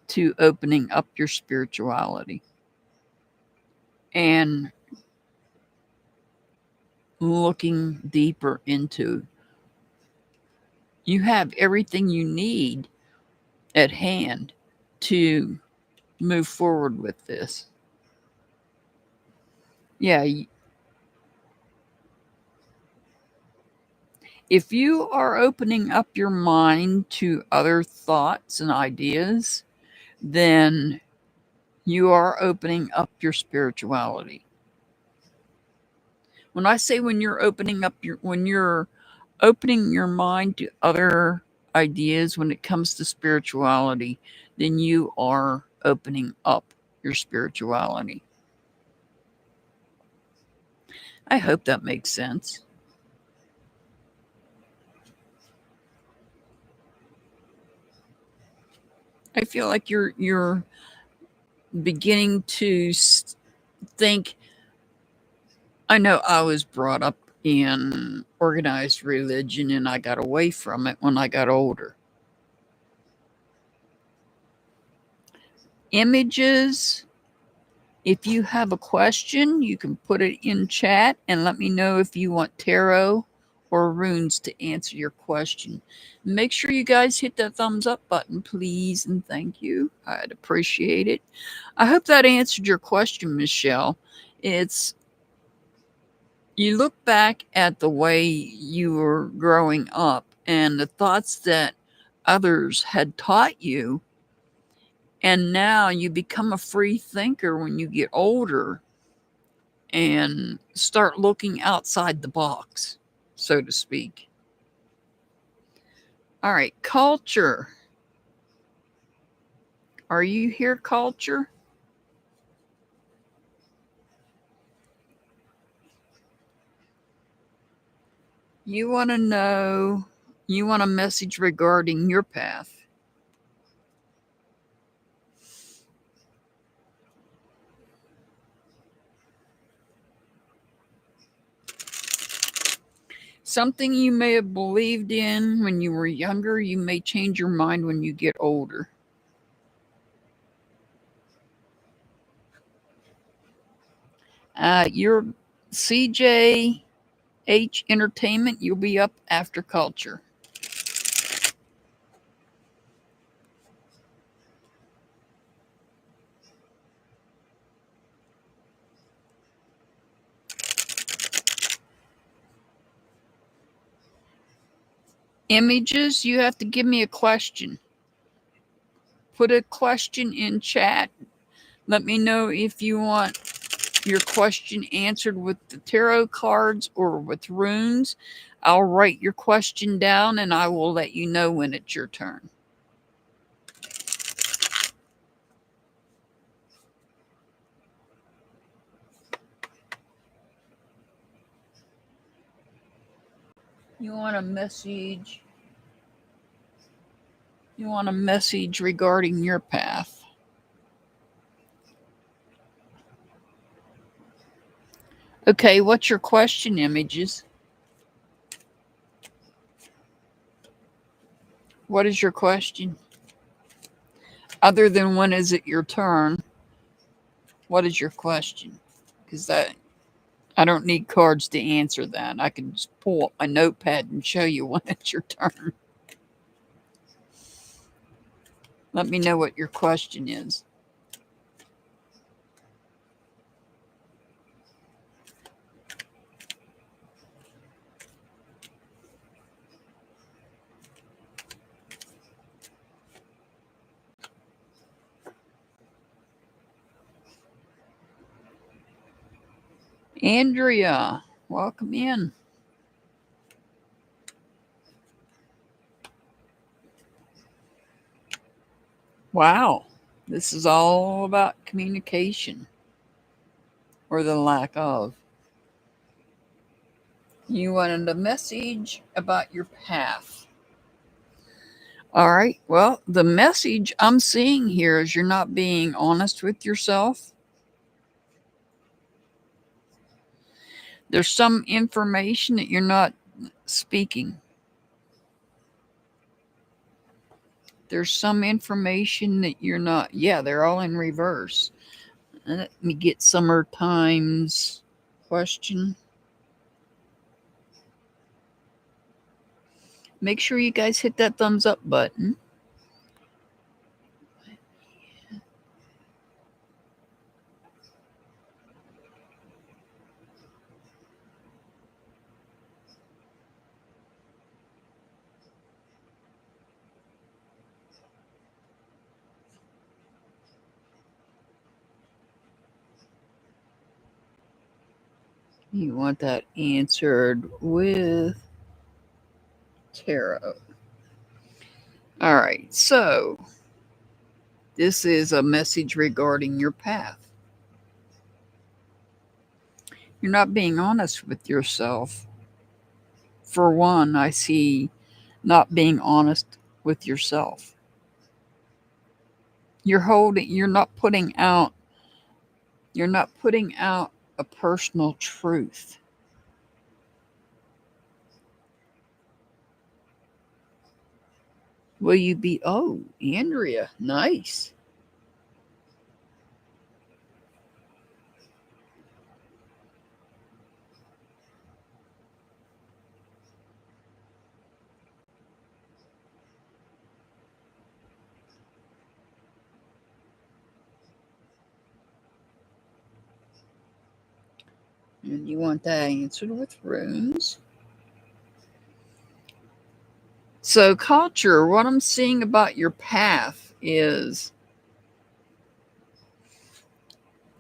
to opening up your spirituality and looking deeper into. You have everything you need at hand to move forward with this. Yeah, if you are opening up your mind to other thoughts and ideas, then you are opening up your spirituality. When I say when you're opening your mind to other ideas when it comes to spirituality, then you are opening up your spirituality. I hope that makes sense. I feel like you're beginning to think. I know I was brought up in organized religion and I got away from it when I got older. Images. If you have a question, you can put it in chat and let me know if you want tarot or runes to answer your question. Make sure you guys hit that thumbs up button, please, and thank you. I'd appreciate it. I hope that answered your question, Michelle. It's you look back at the way you were growing up and the thoughts that others had taught you, and now you become a free thinker when you get older and start looking outside the box, so to speak. All right, culture. Are you here, culture? You want to know, you want a message regarding your path. Something you may have believed in when you were younger, you may change your mind when you get older. Your CJH Entertainment, you'll be up after culture. Images, you have to give me a question. Put a question in chat. Let me know if you want your question answered with the tarot cards or with runes. I'll write your question down and I will let you know when it's your turn. You want a message? You want a message regarding your path? Okay, what's your question, Images? What is your question? Other than when is it your turn, what is your question? Because that I don't need cards to answer that. I can just pull up my notepad and show you when it's your turn. Let me know what your question is. Andrea, welcome in. Wow, this is all about communication or the lack of. You wanted a message about your path. All right, well, the message I'm seeing here is you're not being honest with yourself. There's some information that you're not speaking. There's some information that you're not. Yeah, they're all in reverse. Let me get summertime's question. Make sure you guys hit that thumbs up button. You want that answered with tarot. All right, so this is a message regarding your path. You're not being honest with yourself. For one, I see not being honest with yourself. You're not putting out a personal truth. Will you be, oh, Andrea, nice. And you want that answered with runes. So, culture, what I'm seeing about your path is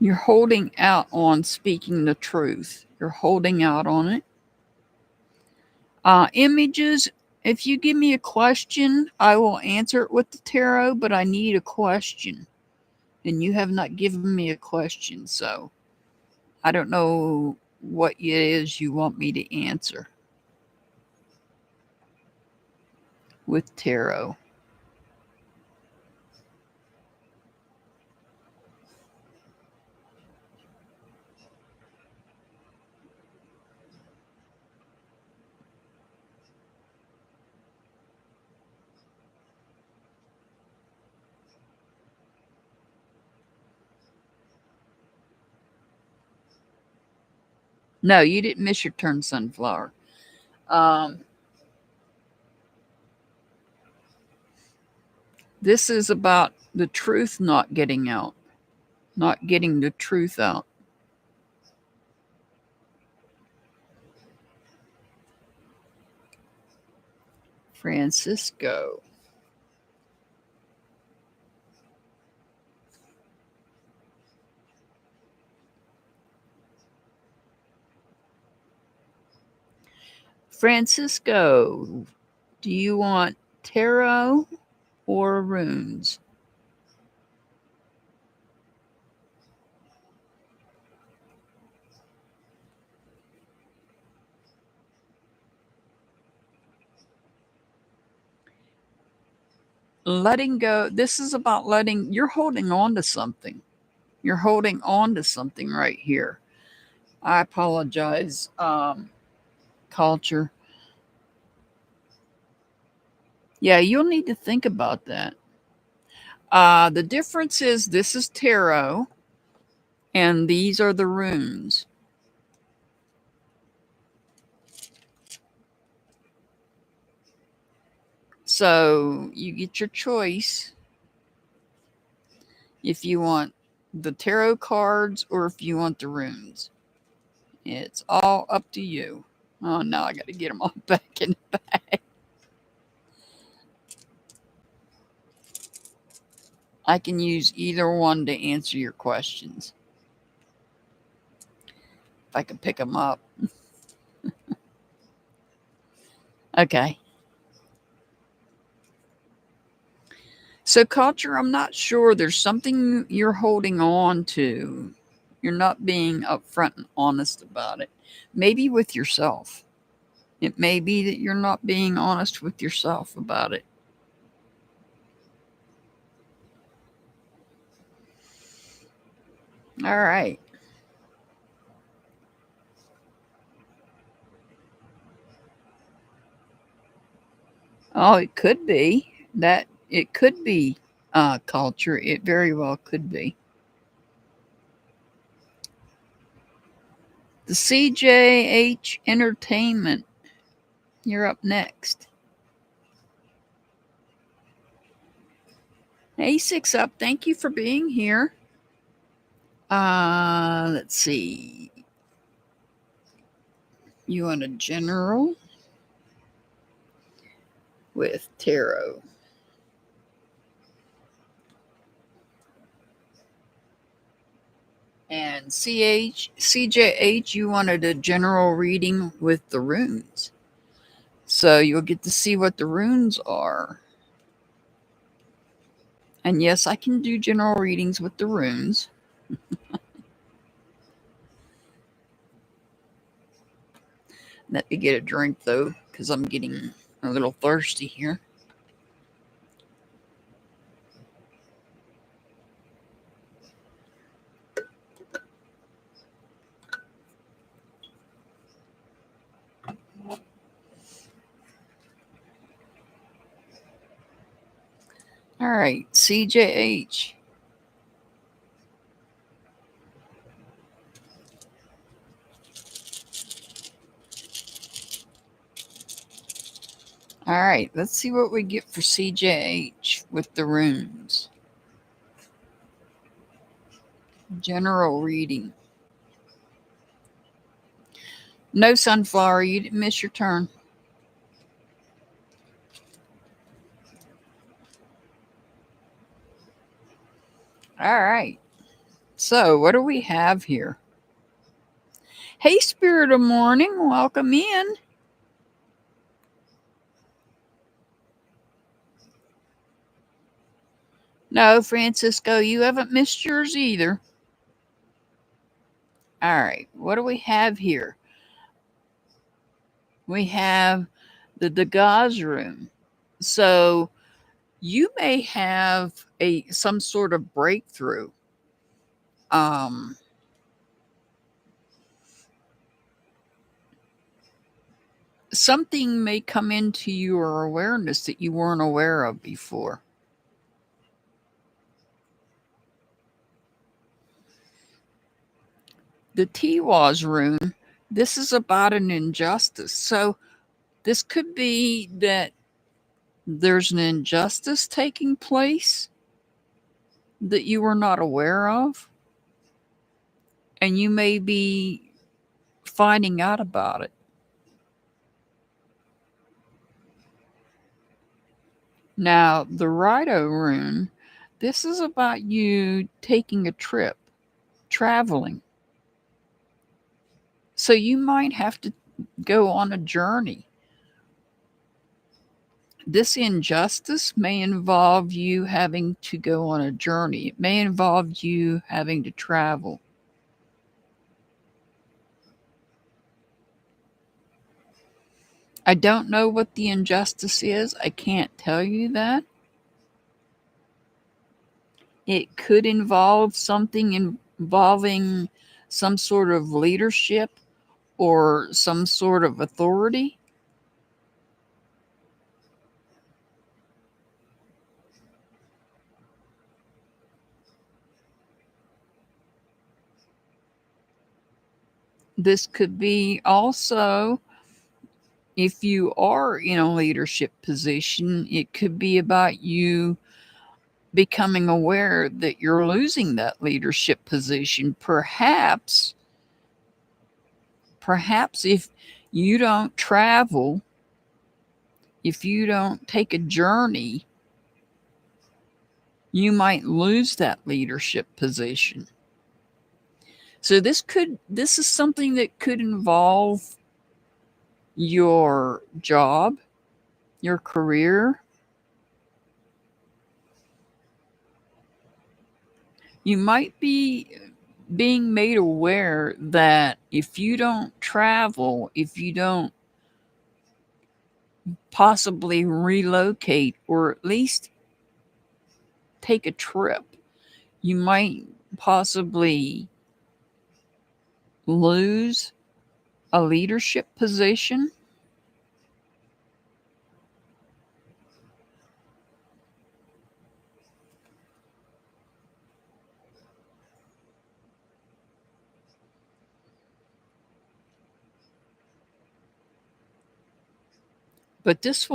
you're holding out on speaking the truth. You're holding out on it. Images, if you give me a question, I will answer it with the tarot, but I need a question. And you have not given me a question, so I don't know what it is you want me to answer with tarot. No, you didn't miss your turn, Sunflower. This is about the truth not getting out, not getting the truth out. Francisco. Francisco, do you want tarot or runes? Letting go. This is about letting, you're holding on to something. You're holding on to something right here. I apologize, culture. Yeah, you'll need to think about that. The difference is this is tarot and these are the runes. So you get your choice if you want the tarot cards or if you want the runes. It's all up to you. Oh, now I got to get them all back in the bag. I can use either one to answer your questions. If I can pick them up. Okay. So, culture, I'm not sure. There's something you're holding on to. You're not being upfront and honest about it. Maybe with yourself. It may be that you're not being honest with yourself about it. All right. Oh, it could be that it could be culture. It very well could be. The CJH Entertainment. You're up next. Hey, Six Up. Thank you for being here. Let's see. You want a general with tarot. And CJH, you wanted a general reading with the runes. So you'll get to see what the runes are. And yes, I can do general readings with the runes. Let me get a drink though, because I'm getting a little thirsty here. All right, CJH. All right, let's see what we get for CJH with the runes. General reading. No, Sunflower, you didn't miss your turn. All right. So, what do we have here? Hey, Spirit of Morning, welcome in. No, Francisco, you haven't missed yours either. All right, what do we have here? We have the Degas room. So, you may have some sort of breakthrough. Something may come into your awareness that you weren't aware of before. The Tiwaz rune, this is about an injustice. So this could be that there's an injustice taking place that you were not aware of, and you may be finding out about it. Now, the Rido rune, this is about you taking a trip, traveling. So you might have to go on a journey. This injustice may involve you having to go on a journey. It may involve you having to travel. I don't know what the injustice is. I can't tell you that. It could involve something involving some sort of leadership or some sort of authority. This could be also, if you are in a leadership position, it could be about you becoming aware that you're losing that leadership position. Perhaps if you don't travel, if you don't take a journey, you might lose that leadership position. So this is something that could involve your job, your career. You might be being made aware that if you don't travel, if you don't possibly relocate or at least take a trip, you might possibly lose a leadership position. But this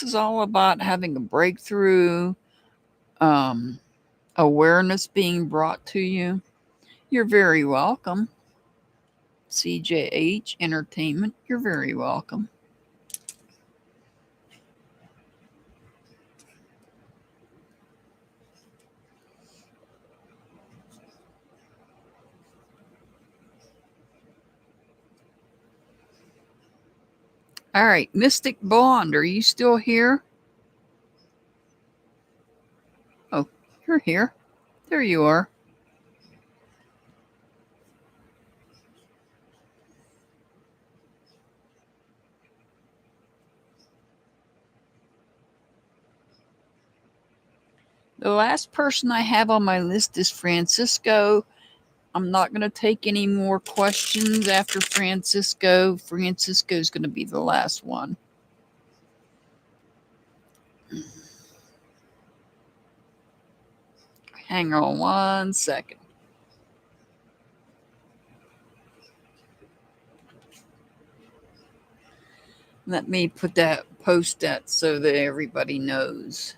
is all about having a breakthrough, awareness being brought to you. You're very welcome. CJH Entertainment, you're very welcome. All right, Mystic Blonde, are you still here? Oh, you're here. There you are. The last person I have on my list is Francisco. I'm not going to take any more questions after Francisco. Francisco's going to be the last one. Hang on 1 second. Let me post that so that everybody knows.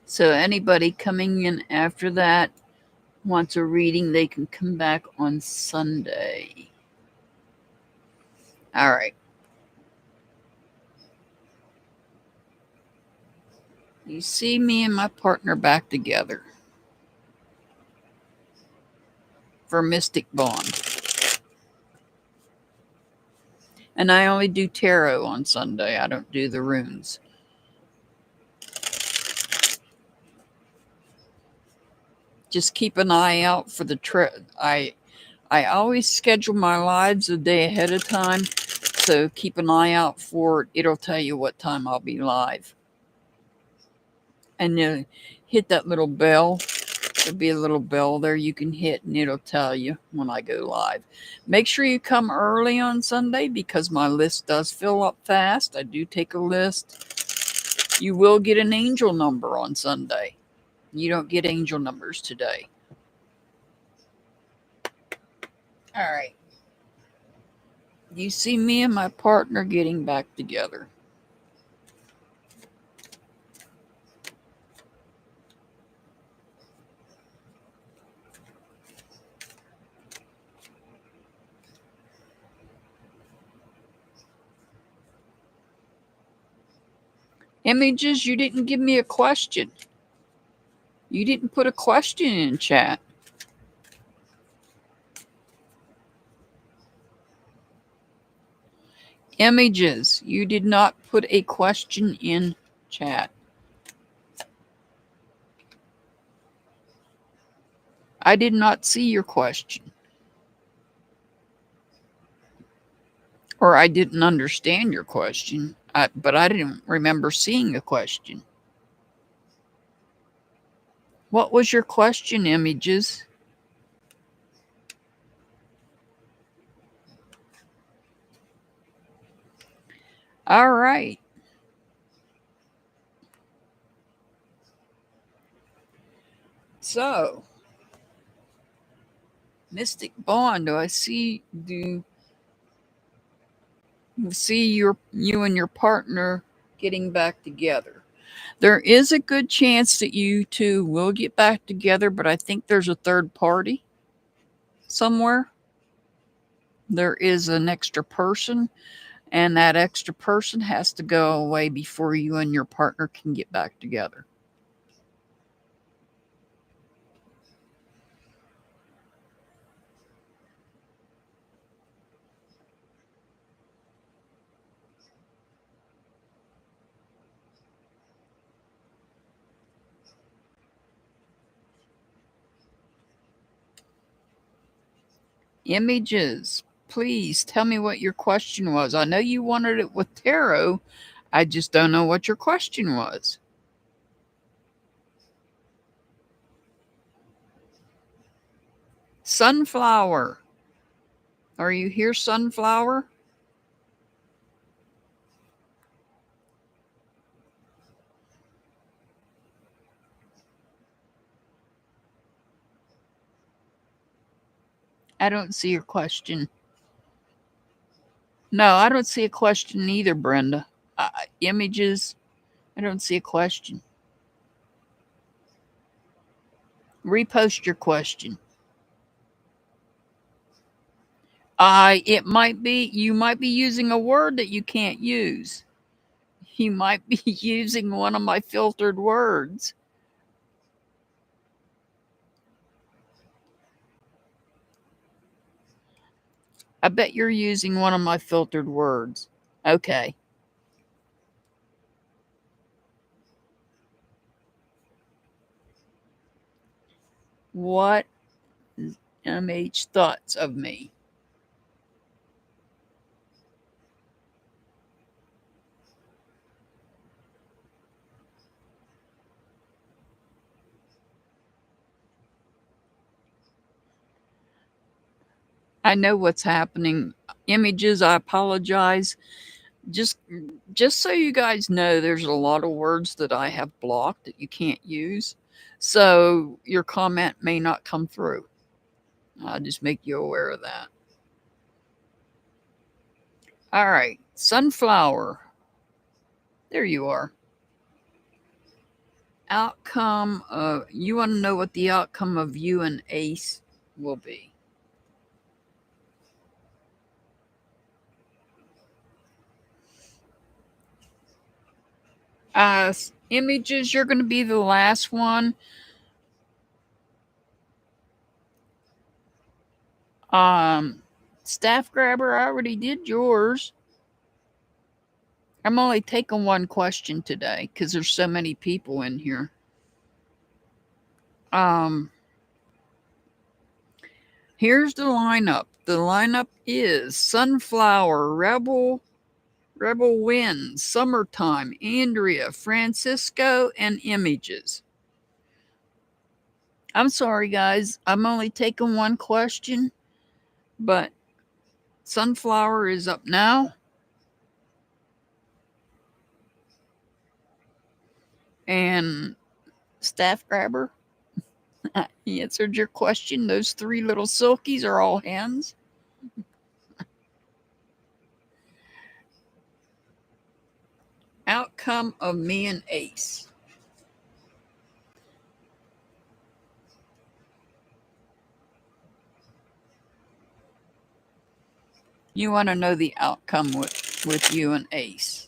So anybody coming in after that wants a reading, they can come back on Sunday. All right. You see me and my partner back together for Mystic Bond. And I only do tarot on Sunday. I don't do the runes. Just keep an eye out for the I always schedule my lives a day ahead of time, so keep an eye out for it. It'll tell you what time I'll be live. And then hit that little bell. There'll be a little bell there you can hit, and it'll tell you when I go live. Make sure you come early on Sunday because my list does fill up fast. I do take a list. You will get an angel number on Sunday. You don't get angel numbers today. All right. You see me and my partner getting back together. Images, you didn't give me a question. You didn't put a question in chat. Images, you did not put a question in chat. I did not see your question. Or I didn't understand your question, but I didn't remember seeing a question. What was your question, Images? All right. So, Mystic Bond, do I see you and your partner getting back together? There is a good chance that you two will get back together, but I think there's a third party somewhere. There is an extra person, and that extra person has to go away before you and your partner can get back together. Images, please tell me what your question was. I know you wanted it with tarot. I just don't know what your question was. Sunflower. Are you here, Sunflower? I don't see your question. No, I don't see a question either, Brenda. Images, I don't see a question. Repost your question. You might be using a word that you can't use. You might be using one of my filtered words. I bet you're using one of my filtered words. Okay. What MH thoughts of me. I know what's happening. Images, I apologize. Just just so you guys know, there's a lot of words that I have blocked that you can't use. So your comment may not come through. I'll just make you aware of that. All right, sunflower. There you are. Outcome of you want to know what the outcome of you and Ace will be. Images, you're going to be the last one. Staff grabber, I already did yours. I'm only taking one question today because there's so many people in here. Here's the lineup. The lineup is Sunflower, Rebel Wins, Summertime, Andrea, Francisco, and Images. I'm sorry, guys. I'm only taking one question, but Sunflower is up now. And Staff Grabber, he answered your question. Those three little silkies are all hens. Outcome of me and Ace. You want to know the outcome with you and Ace.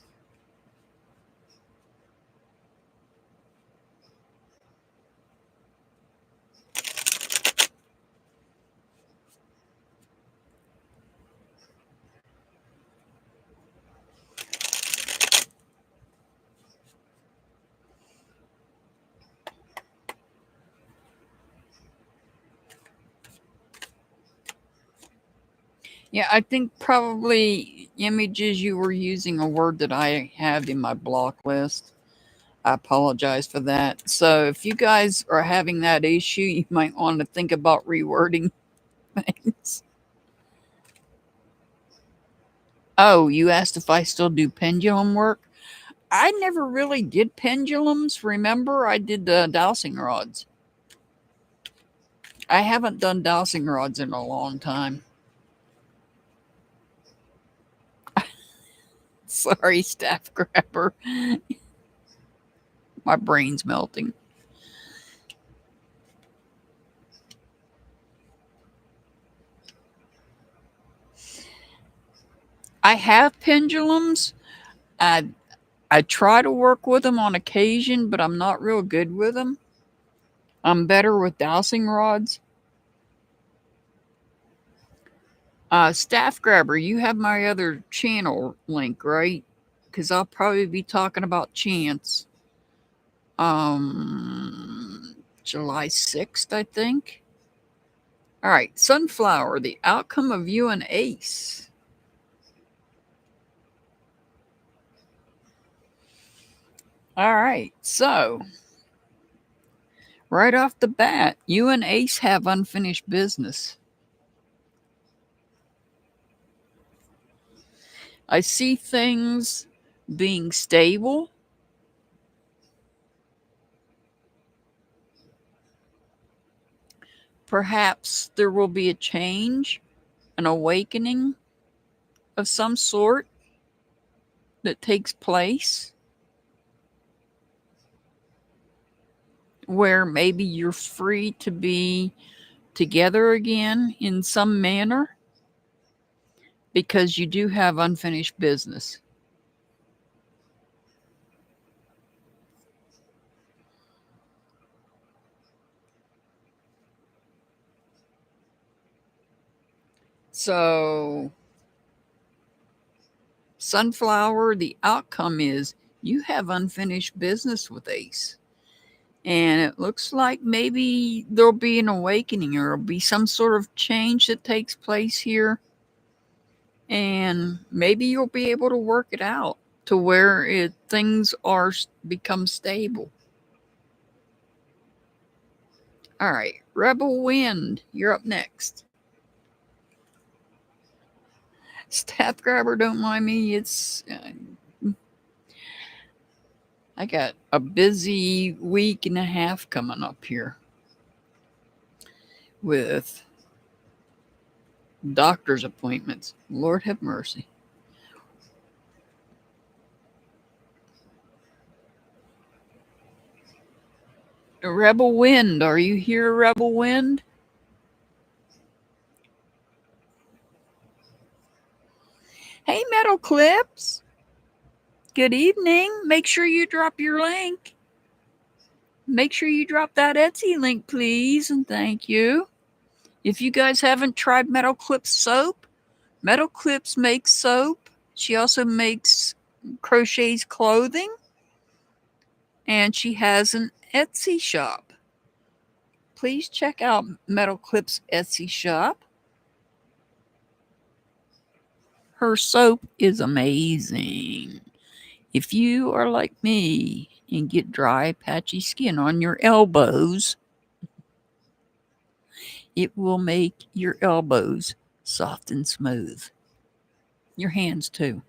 Yeah, I think probably Images, you were using a word that I have in my block list. I apologize for that. So if you guys are having that issue, you might want to think about rewording things. Oh, you asked if I still do pendulum work. I never really did pendulums. Remember, I did the dowsing rods. I haven't done dowsing rods in a long time. Sorry, Staff Grabber. My brain's melting. I have pendulums. I try to work with them on occasion, but I'm not real good with them. I'm better with dowsing rods. Staff Grabber, you have my other channel link, right? Because I'll probably be talking about Chance. July 6th, I think. All right, Sunflower, the outcome of you and Ace. All right, so right off the bat, you and Ace have unfinished business. I see things being stable. Perhaps there will be a change, an awakening of some sort that takes place where maybe you're free to be together again in some manner because you do have unfinished business. So, Sunflower, the outcome is you have unfinished business with Ace. And it looks like maybe there'll be an awakening or there'll be some sort of change that takes place here. And maybe you'll be able to work it out to where things are become stable. All right, Rebel Wind, you're up next. Staff grabber, don't mind me. I got a busy week and a half coming up here with doctor's appointments. Lord have mercy. Rebel Wind, are you here, Rebel Wind? Hey, Metal Clips. Good evening. Make sure you drop your link. Make sure you drop that Etsy link, please, and thank you. If you guys haven't tried Metal Clips soap, Metal Clips makes soap. She also makes crochets clothing, and she has an Etsy shop. Please check out Metal Clips Etsy shop. Her soap is amazing. If you are like me and get dry, patchy skin on your elbows, it will make your elbows soft and smooth. Your hands too.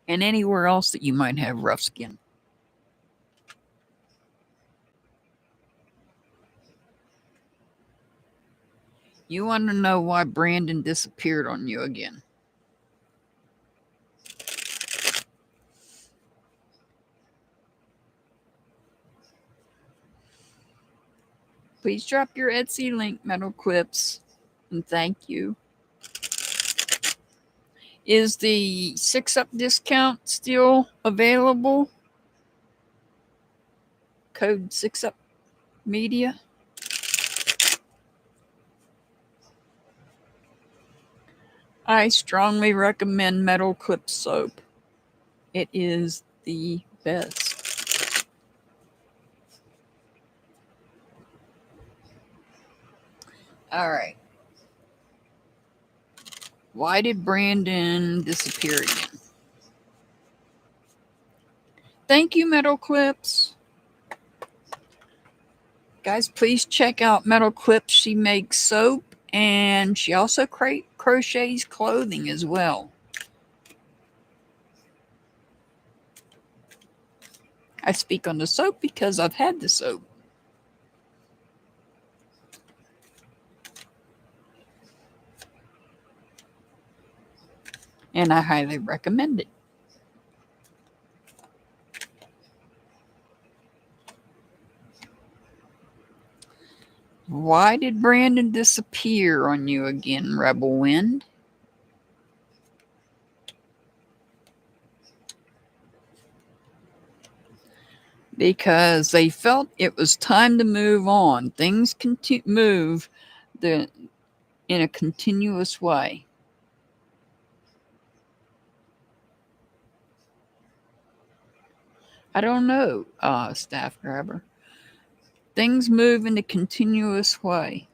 And anywhere else that you might have rough skin. You want to know why Brandon disappeared on you again? Please drop your Etsy link, Metal Clips, and thank you. Is the 6-up discount still available? Code 6-up media. I strongly recommend Metal Clip soap. It is the best. All right. Why did Brandon disappear again? Thank you, Metal Clips. Guys, please check out Metal Clips. She makes soap and she also crochets clothing as well. I speak on the soap because I've had the soap. And I highly recommend it. Why did Brandon disappear on you again, Rebel Wind? Because they felt it was time to move on. Things move in a continuous way. I don't know, Staff Grabber. Things move in a continuous way.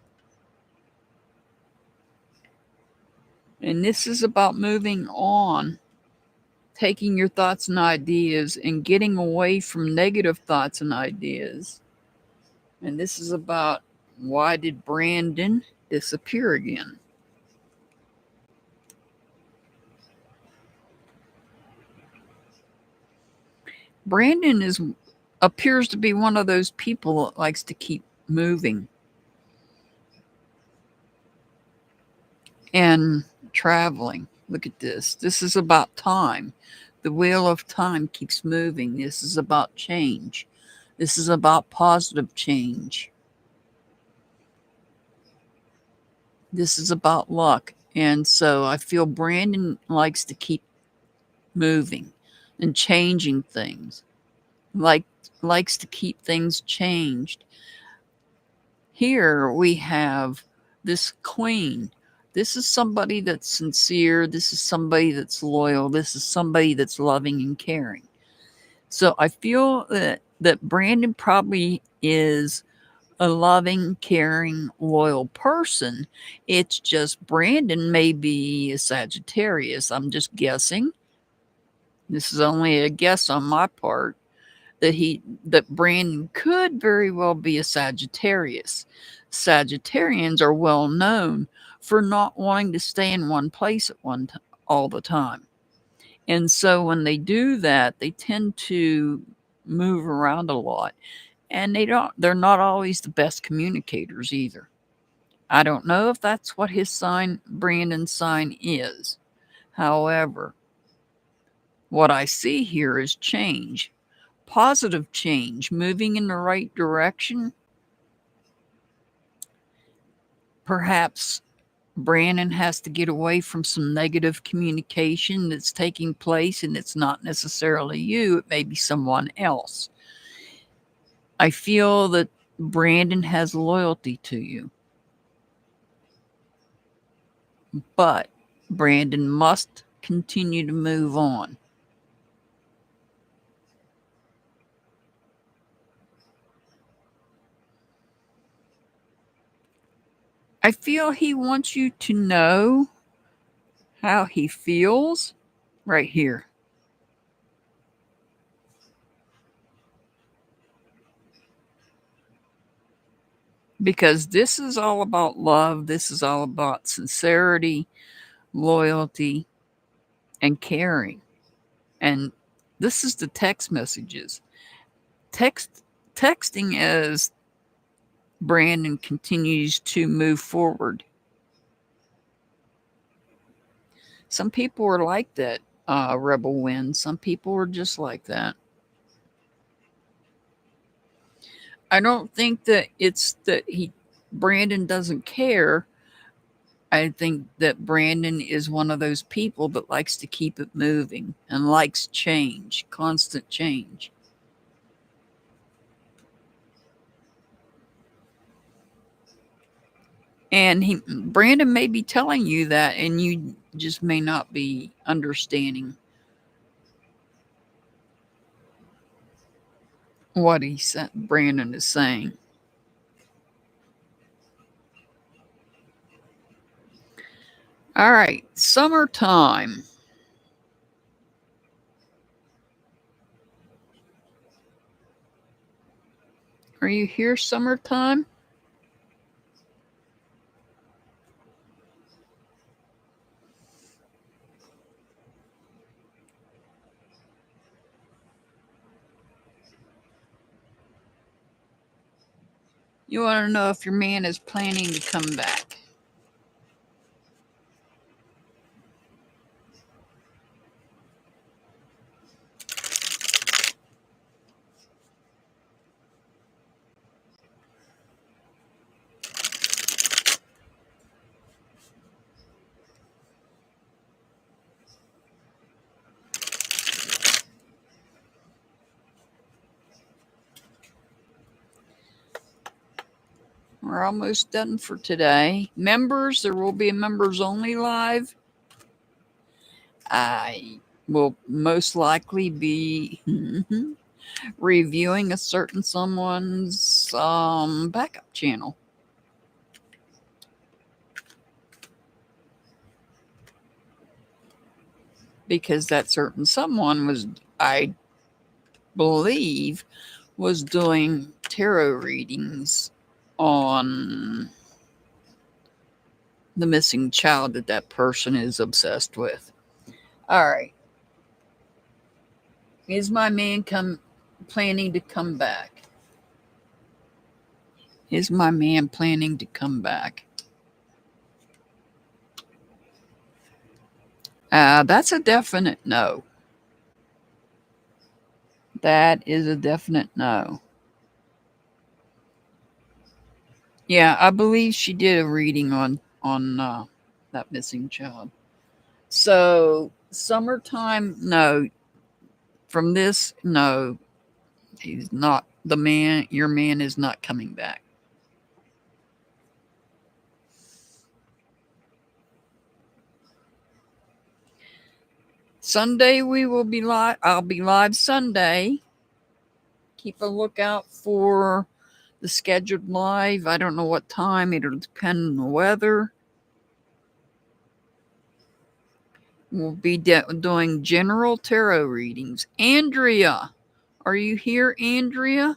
And this is about moving on, taking your thoughts and ideas and getting away from negative thoughts and ideas. And this is about why did Brandon disappear again? Brandon appears to be one of those people that likes to keep moving and traveling. Look at this. This is about time. The wheel of time keeps moving. This is about change. This is about positive change. This is about luck. And so I feel Brandon likes to keep moving and changing things. Likes to keep things changed. Here we have this queen. This is somebody that's sincere. This is somebody that's loyal. This is somebody that's loving and caring. So I feel that that Brandon probably is a loving, caring, loyal person. It's just Brandon may be a Sagittarius. I'm just guessing. This is only a guess on my part that Brandon could very well be a Sagittarius. Sagittarians are well known for not wanting to stay in one place at all the time. And so when they do that, they tend to move around a lot. And they're not always the best communicators either. I don't know if that's what his sign, Brandon's sign, is. However, what I see here is change, positive change, moving in the right direction. Perhaps Brandon has to get away from some negative communication that's taking place, and it's not necessarily you, it may be someone else. I feel that Brandon has loyalty to you, but Brandon must continue to move on. I feel he wants you to know how he feels right here. Because this is all about love. This is all about sincerity, loyalty, and caring. And this is the text messages. Texting as Brandon continues to move forward. Some people are like that, Rebel Wind. Some people are just like that. I don't think that it's that Brandon doesn't care. I think that Brandon is one of those people that likes to keep it moving and likes change, constant change. And Brandon may be telling you that, and you just may not be understanding what Brandon is saying. All right, summertime. Are you here, summertime? You want to know if your man is planning to come back. We're almost done for today. Members, there will be a members only live. I will most likely be reviewing a certain someone's backup channel. Because that certain someone was, I believe, was doing tarot readings on the missing child that person is obsessed with. All right. Is my man planning to come back? Is my man planning to come back? That's a definite no. That is a definite no. Yeah, I believe she did a reading on that missing child. So summertime, no. From this, no. He's not the man. Your man is not coming back. Sunday we will be live. I'll be live Sunday. keep a lookout for the scheduled live. I don't know what time. It'll depend on the weather. We'll be doing general tarot readings. Andrea, are you here, Andrea?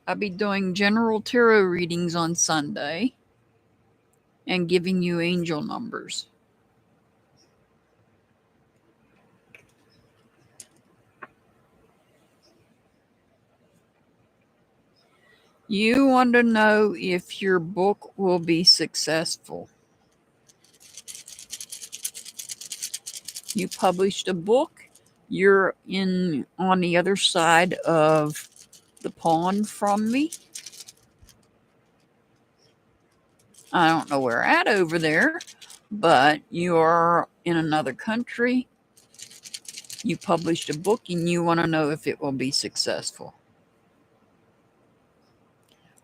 I'll be doing general tarot readings on Sunday and giving you angel numbers. You want to know if your book will be successful. You published a book. You're on the other side of the pond from me. I don't know where at over there, but you are in another country. You published a book and you want to know if it will be successful.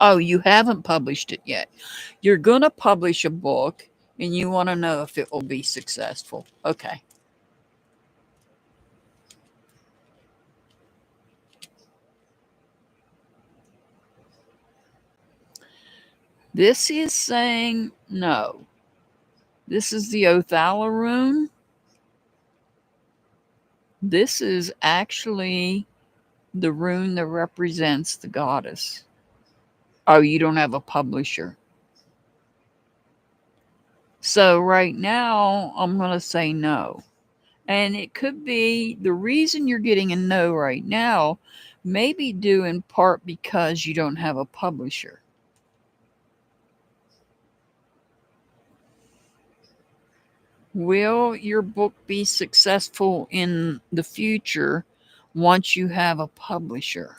Oh, you haven't published it yet. You're going to publish a book and you want to know if it will be successful. Okay. This is saying no. This is the Othala rune. This is actually the rune that represents the goddess. Oh, you don't have a publisher. So right now, I'm going to say no. And it could be the reason you're getting a no right now may be due in part because you don't have a publisher. Will your book be successful in the future once you have a publisher?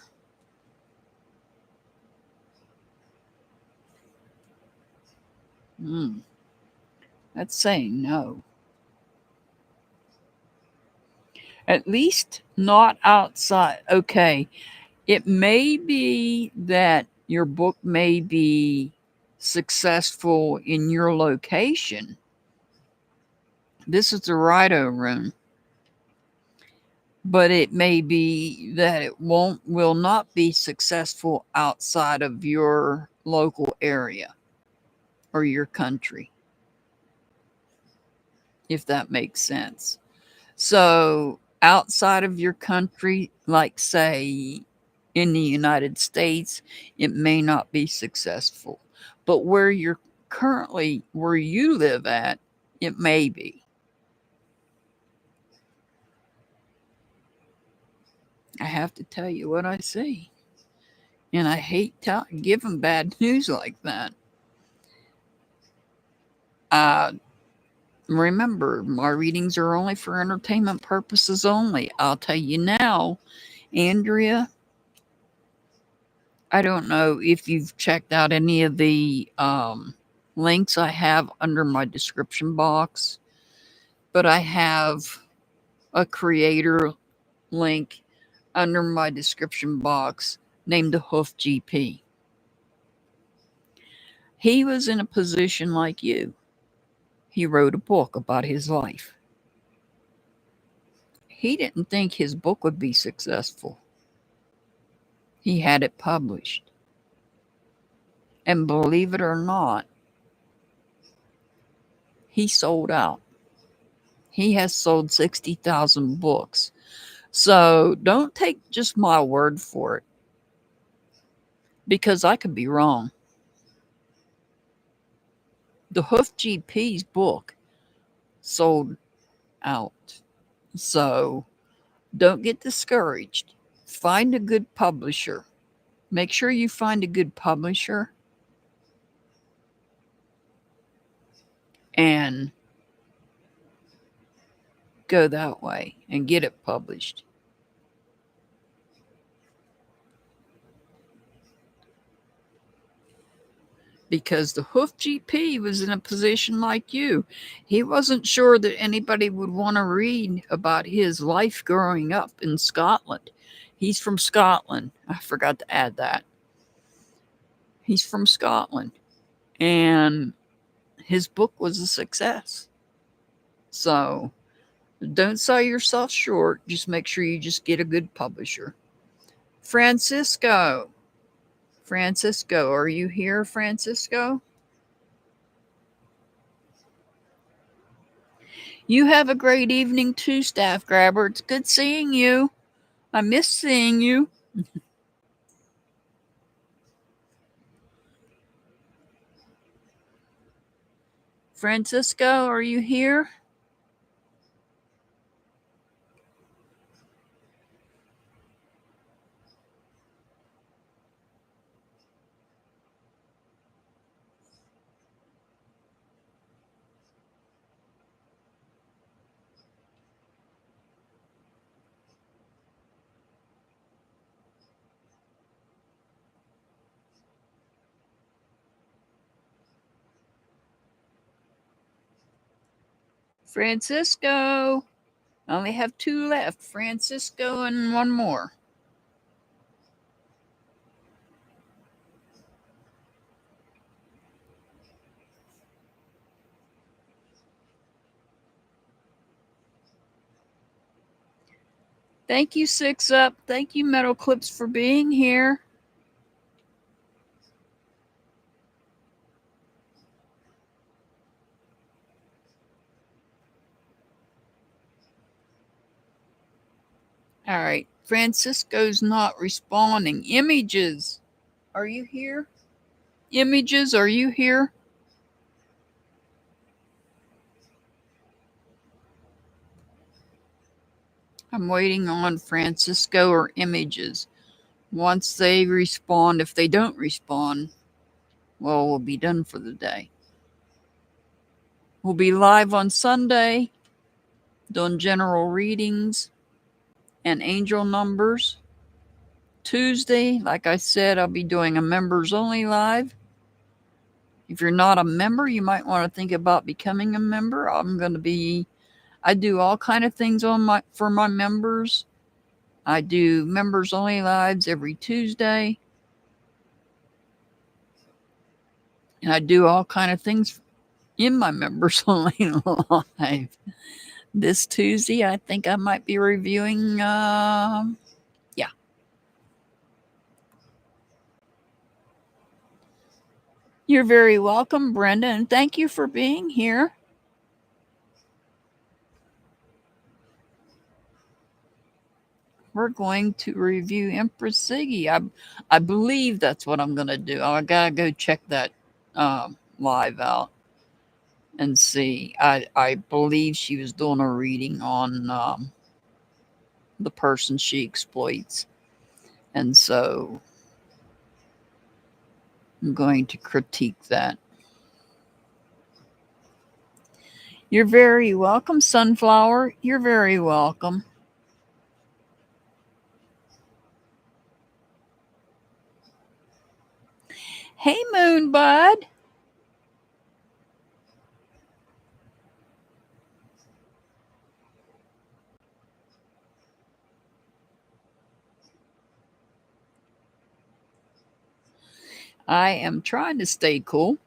That's saying no. At least not outside. Okay. It may be that your book may be successful in your location. This is the Rido rune. But it may be that it will not be successful outside of your local area or your country, if that makes sense. So outside of your country, like say in the United States, it may not be successful. But where you live at, it may be. I have to tell you what I see. And I hate giving bad news like that. Remember, my readings are only for entertainment purposes only. I'll tell you now, Andrea, I don't know if you've checked out any of the links I have under my description box, but I have a creator link under my description box named the Hoof GP. He was in a position like you. He wrote a book about his life. He didn't think his book would be successful. He had it published. And believe it or not, he sold out. He has sold 60,000 books. So don't take just my word for it, because I could be wrong. The Hoof GP's book sold out. So don't get discouraged. Find a good publisher. Make sure you find a good publisher and go that way and get it published. Because the Hoof GP was in a position like you. He wasn't sure that anybody would want to read about his life growing up in Scotland. He's from Scotland. I forgot to add that. He's from Scotland. And his book was a success. So Don't sell yourself short. Just make sure you just get a good publisher. Francisco. Francisco, are you here, Francisco? You have a great evening too, Staff Grabber. It's good seeing you. I miss seeing you. Francisco, are you here? Francisco. I only have 2 left. Francisco and 1 more. Thank you, 6 Up. Thank you, Metal Clips, for being here. All right. Francisco's not responding. Images. Are you here? Images, are you here? I'm waiting on Francisco or Images. Once they respond, if they don't respond, well, we'll be done for the day. We'll be live on Sunday, doing general readings and angel numbers. Tuesday, like I said, I'll be doing a members only live. If you're not a member, you might want to think about becoming a member. I do all kind of things for my members. I do members only lives every Tuesday. And I do all kind of things in my members only live. This Tuesday, I think I might be reviewing, You're very welcome, Brenda, and thank you for being here. We're going to review Empress Ziggy. I believe that's what I'm going to do. I got to go check that live out and see. I believe she was doing a reading on the person she exploits. And so I'm going to critique that. You're very welcome, Sunflower. You're very welcome. Hey, Moonbud. I am trying to stay cool.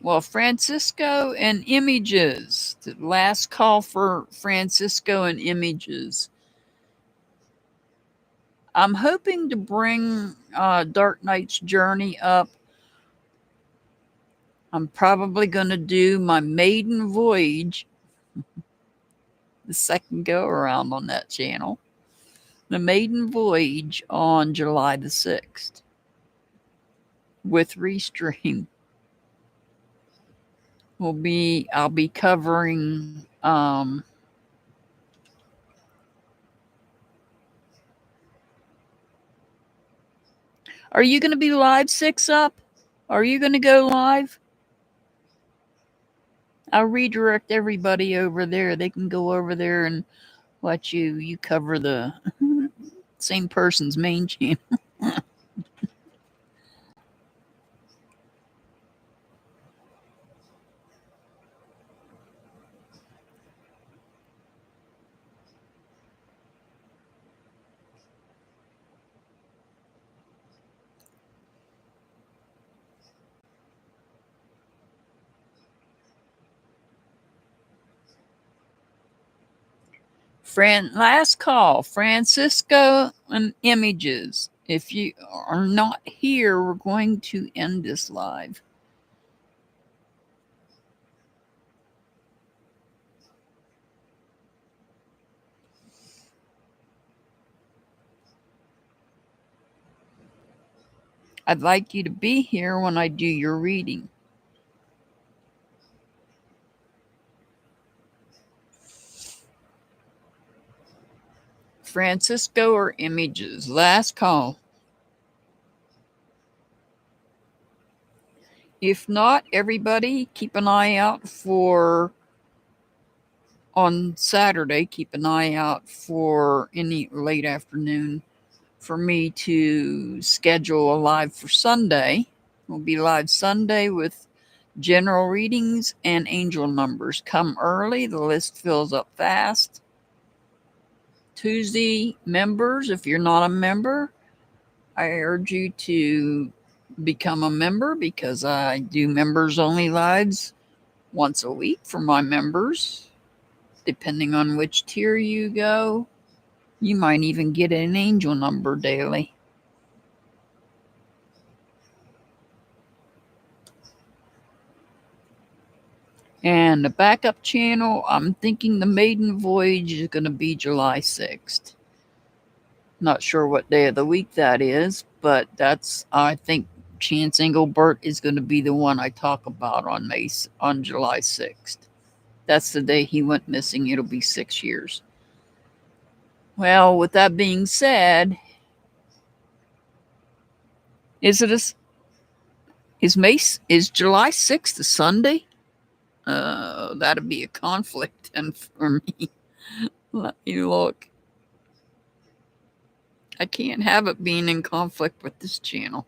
Well, Francisco and Images. The last call for Francisco and Images. I'm hoping to bring Dark Knight's Journey up. I'm probably going to do my maiden voyage, the second go around on that channel. The maiden voyage on July the 6th with Restream. I'll be covering are you going to be live, 6 Up? Are you going to go live? I'll redirect everybody over there. They can go over there and watch you cover the same person's main channel. Last call, Francisco and Images. If you are not here, we're going to end this live. I'd like you to be here when I do your reading. Francisco or Images, last call. If not, everybody keep an eye out for, on Saturday, keep an eye out for any late afternoon for me to schedule a live for Sunday. We'll be live Sunday with general readings and angel numbers. Come early, the list fills up fast. Tuesday, members, if you're not a member, I urge you to become a member because I do members only lives once a week for my members. Depending on which tier you go, you might even get an angel number daily. And the backup channel, I'm thinking the maiden voyage is going to be July 6th. Not sure what day of the week that is, but that's, I think Chance Engelbert is going to be the one I talk about on July 6th. That's the day he went missing. It'll be 6 years. Well, with that being said, is July 6th a Sunday? That'd be a conflict and for me. Let me look. I can't have it being in conflict with this channel.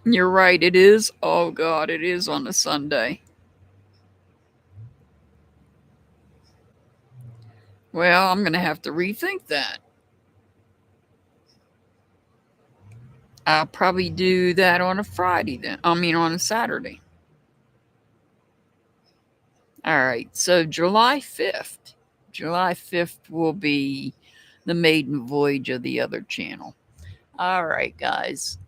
You're right, it is. Oh God, it is on a Sunday. Well, I'm going to have to rethink that. I'll probably do that on a Friday then. On a Saturday. All right, so July 5th. July 5th will be the maiden voyage of the other channel. All right, guys.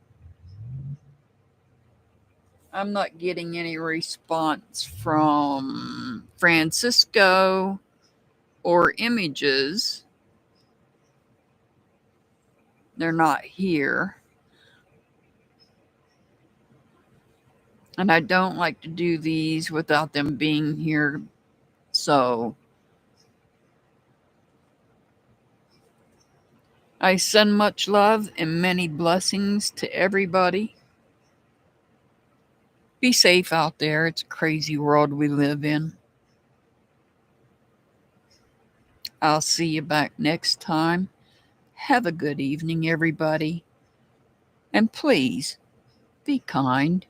I'm not getting any response from Francisco or Images. They're not here. And I don't like to do these without them being here. So I send much love and many blessings to everybody. Be safe out there. It's a crazy world we live in. I'll see you back next time. Have a good evening, everybody. And please be kind.